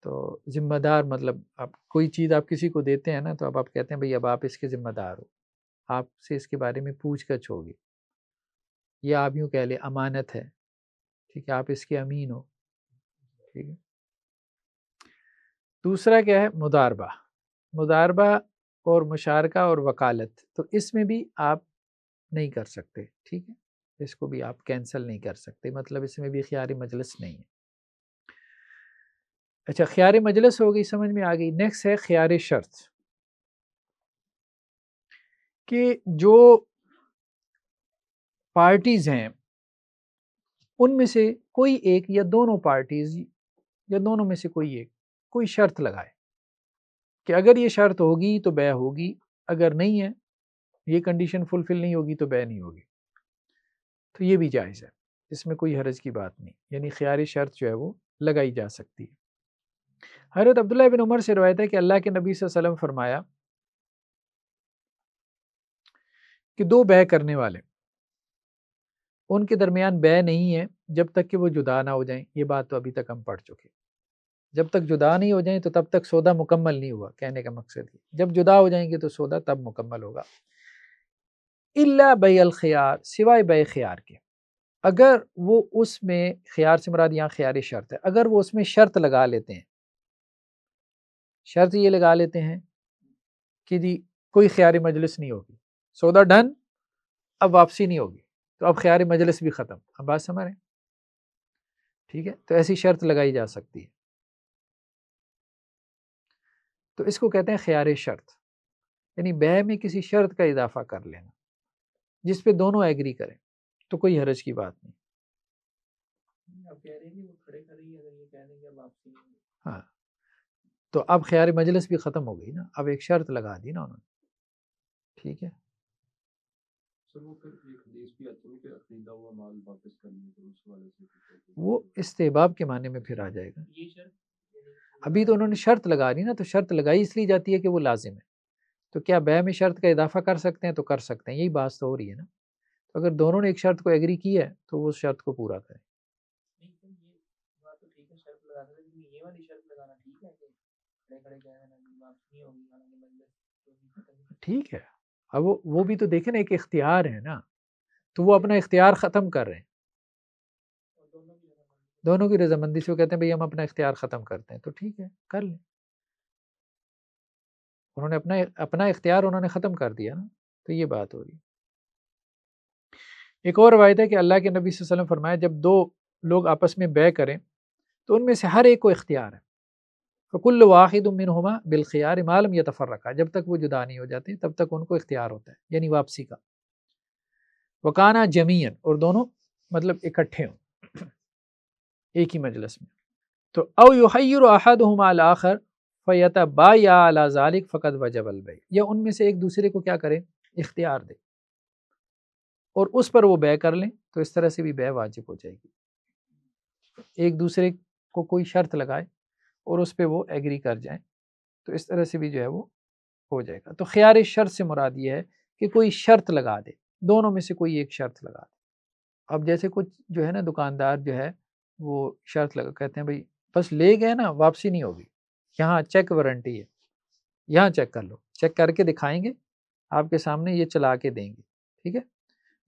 تو ذمہ دار مطلب آپ کوئی چیز آپ کسی کو دیتے ہیں نا تو اب آپ کہتے ہیں بھئی اب آپ اس کے ذمہ دار ہو، آپ سے اس کے بارے میں پوچھ گچھ ہوگی، یا آپ یوں کہہ لیں امانت ہے، ٹھیک ہے، آپ اس کے امین ہو، ٹھیک ہے. دوسرا کیا ہے؟ مضاربہ اور مشارکہ اور وکالت، تو اس میں بھی آپ نہیں کر سکتے، ٹھیک ہے، اس کو بھی آپ کینسل نہیں کر سکتے، مطلب اس میں بھی خیار مجلس نہیں ہے. اچھا، خیار مجلس ہو گئی، سمجھ میں آ گئی. نیکسٹ ہے خیار شرط، کہ جو پارٹیز ہیں ان میں سے کوئی ایک یا دونوں پارٹیز یا دونوں میں سے کوئی ایک کوئی شرط لگائے کہ اگر یہ شرط ہوگی تو بیع ہوگی، اگر نہیں ہے، یہ کنڈیشن فلفل نہیں ہوگی تو بیع نہیں ہوگی. تو یہ بھی جائز ہے، اس میں کوئی حرج کی بات نہیں، یعنی خیار شرط جو ہے وہ لگائی جا سکتی ہے. حضرت عبداللہ بن عمر سے روایت ہے کہ اللہ کے نبی صلی اللہ علیہ وسلم فرمایا کہ دو بیع کرنے والے ان کے درمیان بیع نہیں ہے جب تک کہ وہ جدا نہ ہو جائیں. یہ بات تو ابھی تک ہم پڑھ چکے. جب تک جدا نہیں ہو جائیں تو تب تک سودا مکمل نہیں ہوا، کہنے کا مقصد ہے جب جدا ہو جائیں گے تو سودا تب مکمل ہوگا. الا بیع الخیار، سوائے بیع خیار کے. اگر وہ اس میں، خیار سے مراد یہاں خیار شرط ہے، اگر وہ اس میں شرط لگا لیتے ہیں، شرط یہ لگا لیتے ہیں کہ جی کوئی خیار مجلس نہیں ہوگی، سودا ڈن، اب واپسی نہیں ہوگی، تو اب خیار مجلس بھی ختم. اب بات سمجھ رہے ہیں؟ ٹھیک ہے، تو ایسی شرط لگائی جا سکتی ہے. تو اس کو کہتے ہیں خیار شرط، یعنی بیع میں کسی شرط کا اضافہ کر لینا جس پہ دونوں ایگری کریں، تو کوئی حرج کی بات نہیں. ہاں، تو اب خیار مجلس بھی ختم ہو گئی نا، اب ایک شرط لگا دی نا انہوں نے، ٹھیک ہے. وہ استحباب کے معنی میں پھر آ جائے گا. ابھی تو انہوں نے شرط لگا دی نا، تو شرط لگائی اس لیے جاتی ہے کہ وہ لازم ہے. تو کیا بیع میں شرط کا اضافہ کر سکتے ہیں؟ تو کر سکتے ہیں، یہی بات تو ہو رہی ہے نا. تو اگر دونوں نے ایک شرط کو ایگری کی ہے تو وہ شرط کو پورا کریں. ٹھیک ہے، اب وہ بھی تو دیکھیں نا، ایک اختیار ہے نا، تو وہ اپنا اختیار ختم کر رہے ہیں، دونوں کی رضامندی سے وہ کہتے ہیں بھئی ہم اپنا اختیار ختم کرتے ہیں، تو ٹھیک ہے، کر لیں. انہوں نے اپنا اختیار انہوں نے ختم کر دیا نا، تو یہ بات ہو رہی. ایک اور روایت ہے کہ اللہ کے نبی صلی اللہ علیہ وسلم فرمایا جب دو لوگ آپس میں بیع کریں تو ان میں سے ہر ایک کو اختیار ہے. فَكُلُّ وَاحِدٌ مِّنْهُمَا بِالْخِيَارِ مَا لَمْ يَتَفَرَّقَا، جب تک وہ جدا نہیں ہو جاتے تب تک ان کو اختیار ہوتا ہے، یعنی واپسی کا. وَكَانَا جَمِيعًا، اور دونوں مطلب اکٹھے ہوں ایک ہی مجلس میں. تو او یحیر احدهما الاخر فیتبایا علی ذلک فقد وجب البیع، یا ان میں سے ایک دوسرے کو کیا کرے؟ اختیار دے اور اس پر وہ بیع کر لیں، تو اس طرح سے بھی بیع واجب ہو جائے گی. ایک دوسرے کو کوئی شرط لگائے اور اس پہ وہ ایگری کر جائیں، تو اس طرح سے بھی جو ہے وہ ہو جائے گا. تو خیار شرط سے مراد یہ ہے کہ کوئی شرط لگا دے، دونوں میں سے کوئی ایک شرط لگا دے. اب جیسے کچھ جو ہے نا دکاندار جو ہے وہ شرط لگا، کہتے ہیں بھائی بس لے گئے نا واپسی نہیں ہوگی، یہاں چیک وارنٹی ہے، یہاں چیک کر لو، چیک کر کے دکھائیں گے آپ کے سامنے، یہ چلا کے دیں گے، ٹھیک ہے،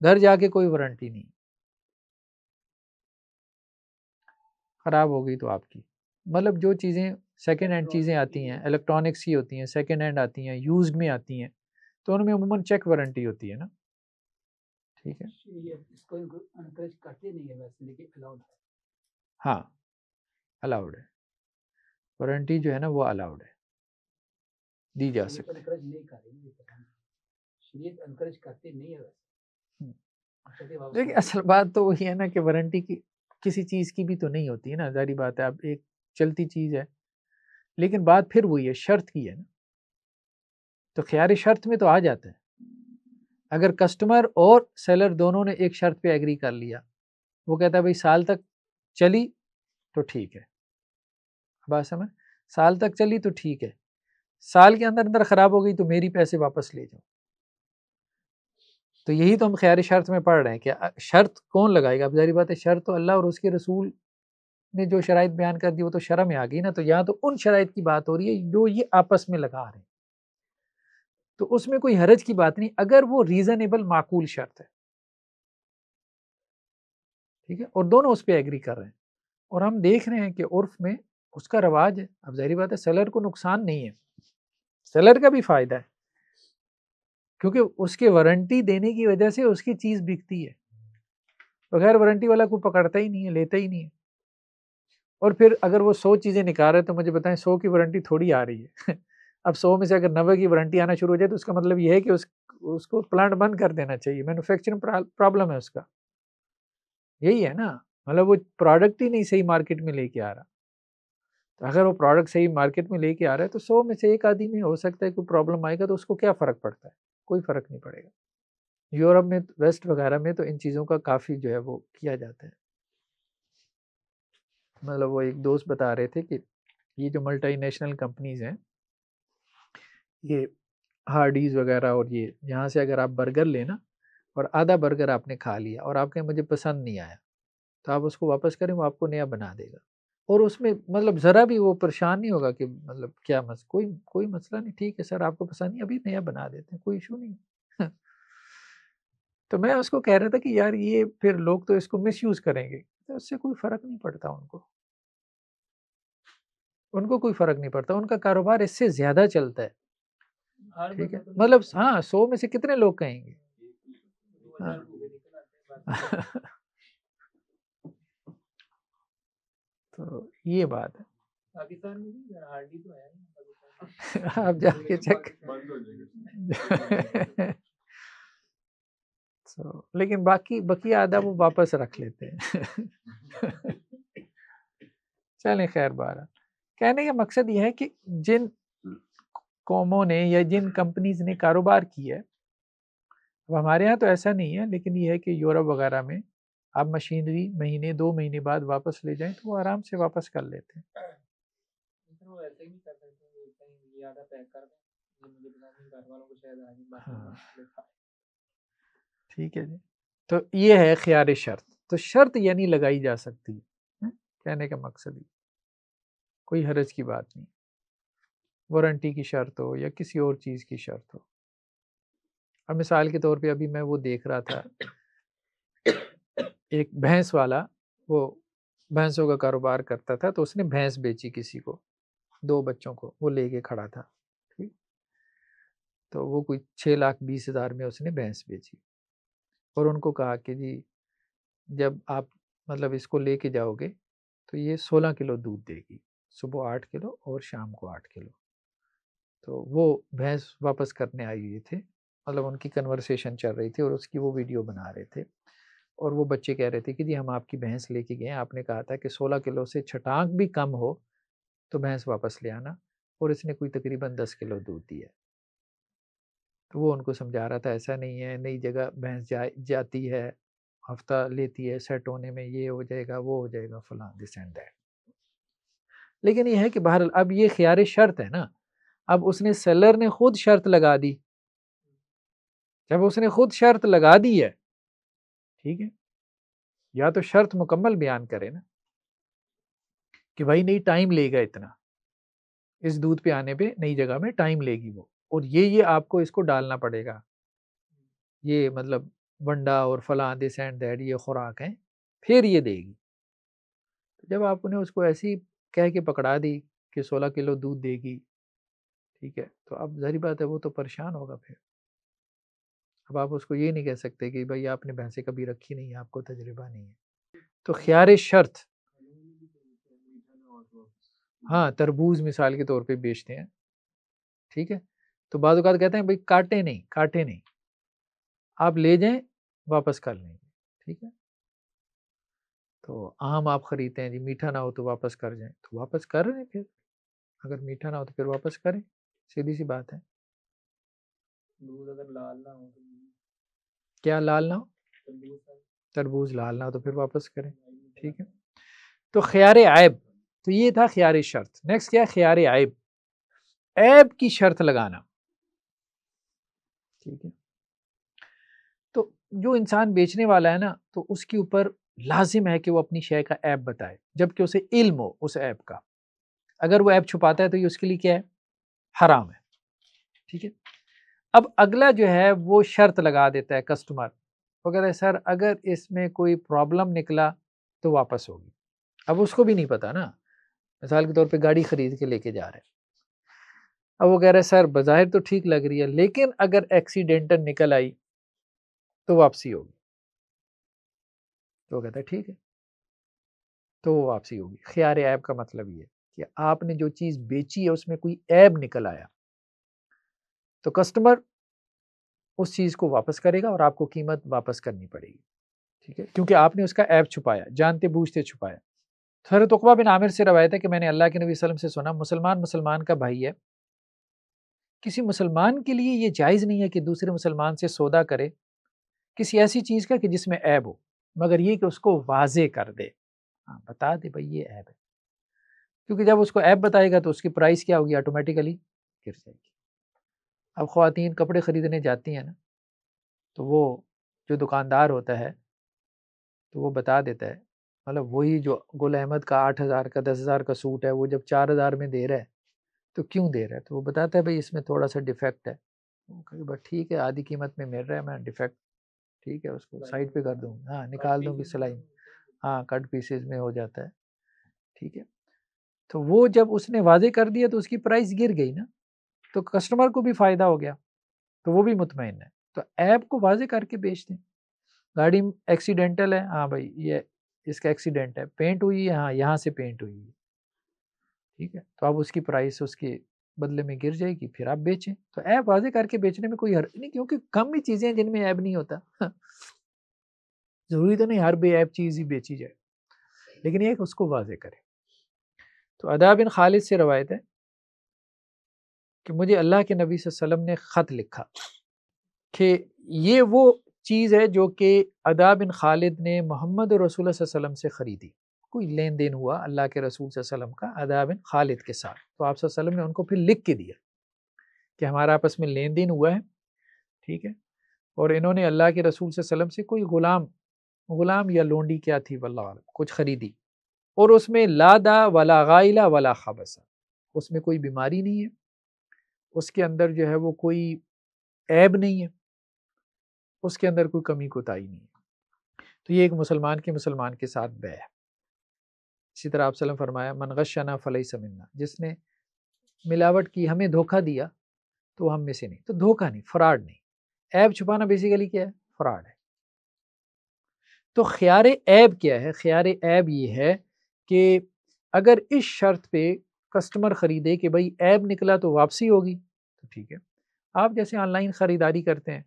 گھر جا کے کوئی وارنٹی نہیں، خراب ہو گئی تو آپ کی. مطلب جو چیزیں سیکنڈ ہینڈ چیزیں آتی ہیں، الیکٹرانکس کی ہوتی ہیں، سیکنڈ ہینڈ آتی ہیں، یوزڈ میں آتی ہیں، تو ان میں عموماً چیک وارنٹی ہوتی ہے نا، ٹھیک ہے. ہاں الاؤڈ ہے، وارنٹی جو ہے نا وہ الاؤڈ ہے، دی جا سکتی. دیکھیں اصل بات تو وہی ہے نا کہ وارنٹی کی کسی چیز کی بھی تو نہیں ہوتی ہے نا، ظاہری بات ہے، اب ایک چلتی چیز ہے، لیکن بات پھر وہی ہے، شرط کی ہے نا. تو خیار شرط میں تو آ جاتا ہے اگر کسٹمر اور سیلر دونوں نے ایک شرط پہ ایگری کر لیا، وہ کہتا ہے بھائی سال تک چلی تو ٹھیک ہے، بات سمجھ، سال تک چلی تو ٹھیک ہے، سال کے اندر خراب ہو گئی تو میری پیسے واپس لے جاؤ. تو یہی تو ہم خیار شرط میں پڑھ رہے ہیں کہ شرط کون لگائے گا. اب ظاہری بات ہے شرط تو اللہ اور اس کے رسول نے جو شرائط بیان کر دی وہ تو شرع میں آ گئی نا. تو یہاں تو ان شرائط کی بات ہو رہی ہے جو یہ آپس میں لگا رہے ہیں، تو اس میں کوئی حرج کی بات نہیں اگر وہ ریزنیبل معقول شرط ہے، ٹھیک ہے، اور دونوں اس پہ ایگری کر رہے ہیں. اور ہم دیکھ رہے ہیں کہ عرف میں اس کا رواج ہے. اب ظاہری بات ہے سیلر کو نقصان نہیں ہے، سیلر کا بھی فائدہ ہے، کیونکہ اس کے وارنٹی دینے کی وجہ سے اس کی چیز بکتی ہے. بغیر وارنٹی والا کوئی پکڑتا ہی نہیں ہے، لیتا ہی نہیں ہے. اور پھر اگر وہ 100 چیزیں نکال رہے تو مجھے بتائیں 100 کی وارنٹی تھوڑی آ رہی ہے. اب 100 میں سے اگر 90 کی وارنٹی آنا شروع ہو جائے تو اس کا مطلب یہ ہے کہ اس کو پلانٹ بند کر دینا چاہیے. مینوفیکچرنگ پرابلم ہے اس کا، یہی ہے نا. مطلب وہ پروڈکٹ ہی نہیں صحیح مارکیٹ میں لے کے آ رہا. تو اگر وہ پروڈکٹ صحیح مارکیٹ میں لے کے آ رہا ہے تو 100 میں سے ایک آدمی میں ہو سکتا ہے کوئی پرابلم آئے گا، تو اس کو کیا فرق پڑتا ہے؟ کوئی فرق نہیں پڑے گا. یورپ میں ویسٹ وغیرہ میں تو ان چیزوں کا کافی جو ہے وہ کیا جاتا ہے. مطلب وہ ایک دوست بتا رہے تھے کہ یہ جو ملٹی نیشنل کمپنیز ہیں، یہ ہارڈیز وغیرہ، اور یہ یہاں سے اگر آپ برگر لینا اور آدھا برگر آپ نے کھا لیا اور آپ کے مجھے پسند نہیں آیا تو آپ اس کو واپس کریں، وہ آپ کو نیا بنا دے گا. اور اس میں مطلب ذرا بھی وہ پریشان نہیں ہوگا کہ مطلب کیا کوئی مسئلہ نہیں، ٹھیک ہے سر آپ کو پسند نہیں، ابھی نیا بنا دیتے ہیں، کوئی ایشو نہیں. تو میں اس کو کہہ رہا تھا کہ یار یہ پھر لوگ تو اس کو مس یوز کریں گے. تو اس سے کوئی فرق نہیں پڑتا ان کو کوئی فرق نہیں پڑتا. ان کا کاروبار اس سے زیادہ چلتا ہے، ٹھیک ہے. مطلب ہاں 100 میں سے کتنے لوگ کہیں گے. تو یہ بات ہے. آپ جا کے چیک لیکن باقی آدھا وہ واپس رکھ لیتے ہیں. چلیں خیر بارہ. کہنے کا مقصد یہ ہے کہ جن قوموں نے یا جن کمپنیز نے کاروبار کیا ہے، اب ہمارے ہاں تو ایسا نہیں ہے، لیکن یہ ہے کہ یورپ وغیرہ میں آپ مشینری مہینے 2 مہینے بعد واپس لے جائیں تو وہ آرام سے واپس کر لیتے ہیں. ٹھیک ہے جی. تو یہ ہے خیار شرط. تو شرط یعنی لگائی جا سکتی ہے، کہنے کا مقصد یہ کوئی حرج کی بات نہیں. وارنٹی کی شرط ہو یا کسی اور چیز کی شرط ہو. اب مثال کے طور پہ ابھی میں وہ دیکھ رہا تھا، ایک بھینس والا، وہ بھینسوں کا کاروبار کرتا تھا، تو اس نے بھینس بیچی کسی کو، 2 بچوں کو وہ لے کے کھڑا تھا، ٹھیک. تو وہ کوئی 6,20,000 میں اس نے بھینس بیچی اور ان کو کہا کہ جی جب آپ مطلب اس کو لے کے جاؤ گے تو یہ 16 کلو دودھ دے گی، صبح 8 کلو اور شام کو 8 کلو. تو وہ بھینس واپس کرنے آئی ہوئی تھے، مطلب ان کی کنورسیشن چل رہی تھی اور اس کی وہ ویڈیو بنا رہے تھے. اور وہ بچے کہہ رہے تھے کہ جی ہم آپ کی بھینس لے کے گئے، آپ نے کہا تھا کہ 16 کلو سے چھٹانک بھی کم ہو تو بھینس واپس لے آنا، اور اس نے کوئی تقریباً 10 کلو دودھ دیا. تو وہ ان کو سمجھا رہا تھا ایسا نہیں ہے، نئی جگہ بھینس جاتی ہے، ہفتہ لیتی ہے سیٹ ہونے میں، یہ ہو جائے گا وہ ہو جائے گا فلاں دس اینڈ دیٹ. لیکن یہ ہے کہ بہرحال اب یہ خیار شرط ہے نا. اب اس نے سیلر نے خود شرط لگا دی، جب اس نے خود شرط لگا دی ہے، ٹھیک ہے، یا تو شرط مکمل بیان کرے نا کہ بھائی نہیں ٹائم لے گا اتنا، اس دودھ پہ آنے پہ نئی جگہ میں ٹائم لے گی وہ، اور یہ آپ کو اس کو ڈالنا پڑے گا، یہ مطلب ونڈا اور فلاں دس اینڈ دیٹ یہ خوراک ہیں، پھر یہ دے گی. جب آپ نے اس کو ایسی کہہ کے پکڑا دی کہ 16 کلو دودھ دے گی، ٹھیک ہے، تو اب ظاہری بات ہے وہ تو پریشان ہوگا. پھر اب آپ اس کو یہ نہیں کہہ سکتے کہ بھائی آپ نے بھینسیں کبھی رکھی نہیں ہے، آپ کو تجربہ نہیں ہے. تو خیار شرط، ہاں تربوز مثال کے طور پہ بیچتے ہیں، ٹھیک ہے، تو بعض اوقات کہتے ہیں بھائی کاٹے نہیں، آپ لے جائیں واپس کر لیں گے، ٹھیک ہے. تو آم آپ خریدتے ہیں جی میٹھا نہ ہو تو واپس کر جائیں، تو واپس کر رہے ہیں، پھر اگر میٹھا نہ ہو تو پھر واپس کریں، سیدھی سی بات ہے. دودھ اگر لال نہ ہو کیا لال نہ ہو؟ تربوز لال نہ ہو تو پھر واپس کریں، ٹھیک ہے. تو خیار عیب، تو یہ تھا خیار شرط. نیکسٹ کیا ہے؟ خیار عیب، عیب کی شرط لگانا، ٹھیک ہے. تو جو انسان بیچنے والا ہے نا، تو اس کے اوپر لازم ہے کہ وہ اپنی شے کا عیب بتائے، جبکہ اسے علم ہو اس عیب کا. اگر وہ عیب چھپاتا ہے تو یہ اس کے لیے کیا ہے؟ حرام ہے، ٹھیک ہے. اب اگلا جو ہے وہ شرط لگا دیتا ہے کسٹمر، وہ کہتا ہے سر اگر اس میں کوئی پرابلم نکلا تو واپس ہوگی. اب اس کو بھی نہیں پتا نا، مثال کے طور پہ گاڑی خرید کے لے کے جا رہے ہیں، اب وہ کہہ رہے سر بظاہر تو ٹھیک لگ رہی ہے لیکن اگر ایکسیڈنٹل نکل آئی تو واپسی ہوگی. تو وہ کہتا ہے ٹھیک ہے، تو وہ واپسی ہوگی. خیار عیب کا مطلب یہ کہ آپ نے جو چیز بیچی ہے اس میں کوئی عیب نکل آیا تو کسٹمر اس چیز کو واپس کرے گا اور آپ کو قیمت واپس کرنی پڑے گی، ٹھیک ہے، کیونکہ آپ نے اس کا عیب چھپایا، جانتے بوجھتے چھپایا. حضرت عقبہ بن عامر سے روایت ہے کہ میں نے اللہ کے نبی صلی اللہ علیہ وسلم سے سنا، مسلمان کا بھائی ہے، کسی مسلمان کے لیے یہ جائز نہیں ہے کہ دوسرے مسلمان سے سودا کرے کسی ایسی چیز کا کہ جس میں عیب ہو، مگر یہ کہ اس کو واضح کر دے، ہاں بتا دے بھائی یہ عیب ہے، کیونکہ جب اس کو عیب بتائے گا تو اس کی پرائس کیا ہوگی؟ آٹومیٹیکلی گر جائے گی. اب خواتین کپڑے خریدنے جاتی ہیں نا، تو وہ جو دکاندار ہوتا ہے تو وہ بتا دیتا ہے، مطلب وہی جو گل احمد کا 8,000 کا 10,000 کا سوٹ ہے وہ جب 4,000 میں دے رہا ہے تو کیوں دے رہا ہے؟ تو وہ بتاتا ہے بھائی اس میں تھوڑا سا ڈیفیکٹ ہے. بس ٹھیک ہے، آدھی قیمت میں مل رہا ہے، میں ڈیفیکٹ ٹھیک ہے اس کو سائڈ پہ کر دوں، ہاں نکال دوں گی سلائی، ہاں کٹ پیسز میں ہو جاتا ہے، ٹھیک ہے. تو وہ جب اس نے واضح کر دیا تو اس کی پرائس گر گئی نا، تو کسٹمر کو بھی فائدہ ہو گیا، تو وہ بھی مطمئن ہے. تو ایپ کو واضح کر کے بیچ دیں. گاڑی ایکسیڈنٹل ہے، ہاں بھائی یہ اس کا ایکسیڈنٹ ہے، پینٹ ہوئی ہے، ہاں یہاں سے پینٹ ہوئی ہے، ٹھیک ہے، تو اب اس کی پرائس اس کے بدلے میں گر جائے گی، پھر آپ بیچیں. تو ایپ واضح کر کے بیچنے میں کوئی حرج نہیں، کیونکہ کم ہی چیزیں ہیں جن میں ایپ نہیں ہوتا. ضروری تو نہیں ہر بے ایپ چیز ہی بیچی جائے، لیکن یہ اس کو واضح کرے. تو عدا بن خالد سے روایت ہے کہ مجھے اللہ کے نبی صلی اللہ علیہ وسلم نے خط لکھا کہ یہ وہ چیز ہے جو کہ عدا بن خالد نے محمد رسول اللہ صلی اللہ علیہ وسلم سے خریدی. کوئی لین دین ہوا اللہ کے رسول صلی اللہ علیہ وسلم کا عدا بن خالد کے ساتھ، تو آپ صلی اللہ علیہ وسلم نے ان کو پھر لکھ کے دیا کہ ہمارا آپس میں لین دین ہوا ہے، ٹھیک ہے، اور انہوں نے اللہ کے رسول صلی اللہ علیہ وسلم سے کوئی غلام یا لونڈی کیا تھی واللہ عالم کچھ خریدی، اور اس میں لا دا ولا غائلہ ولا خبث، اس میں کوئی بیماری نہیں ہے، اس کے اندر جو ہے وہ کوئی عیب نہیں ہے، اس کے اندر کوئی کمی کوتاہی نہیں ہے. تو یہ ایک مسلمان کے ساتھ بے ہے. اسی طرح آپ صلی اللہ علیہ وسلم فرمایا من غشنا فلیس منا، جس نے ملاوٹ کی ہمیں دھوکہ دیا تو ہم میں سے نہیں. تو دھوکہ نہیں، فراڈ نہیں، عیب چھپانا بیسیکلی کیا ہے؟ فراڈ ہے. تو خیار عیب کیا ہے؟ خیار عیب یہ ہے کہ اگر اس شرط پہ کسٹمر خریدے کہ بھائی عیب نکلا تو واپسی ہوگی تو ٹھیک ہے. آپ جیسے آن لائن خریداری کرتے ہیں،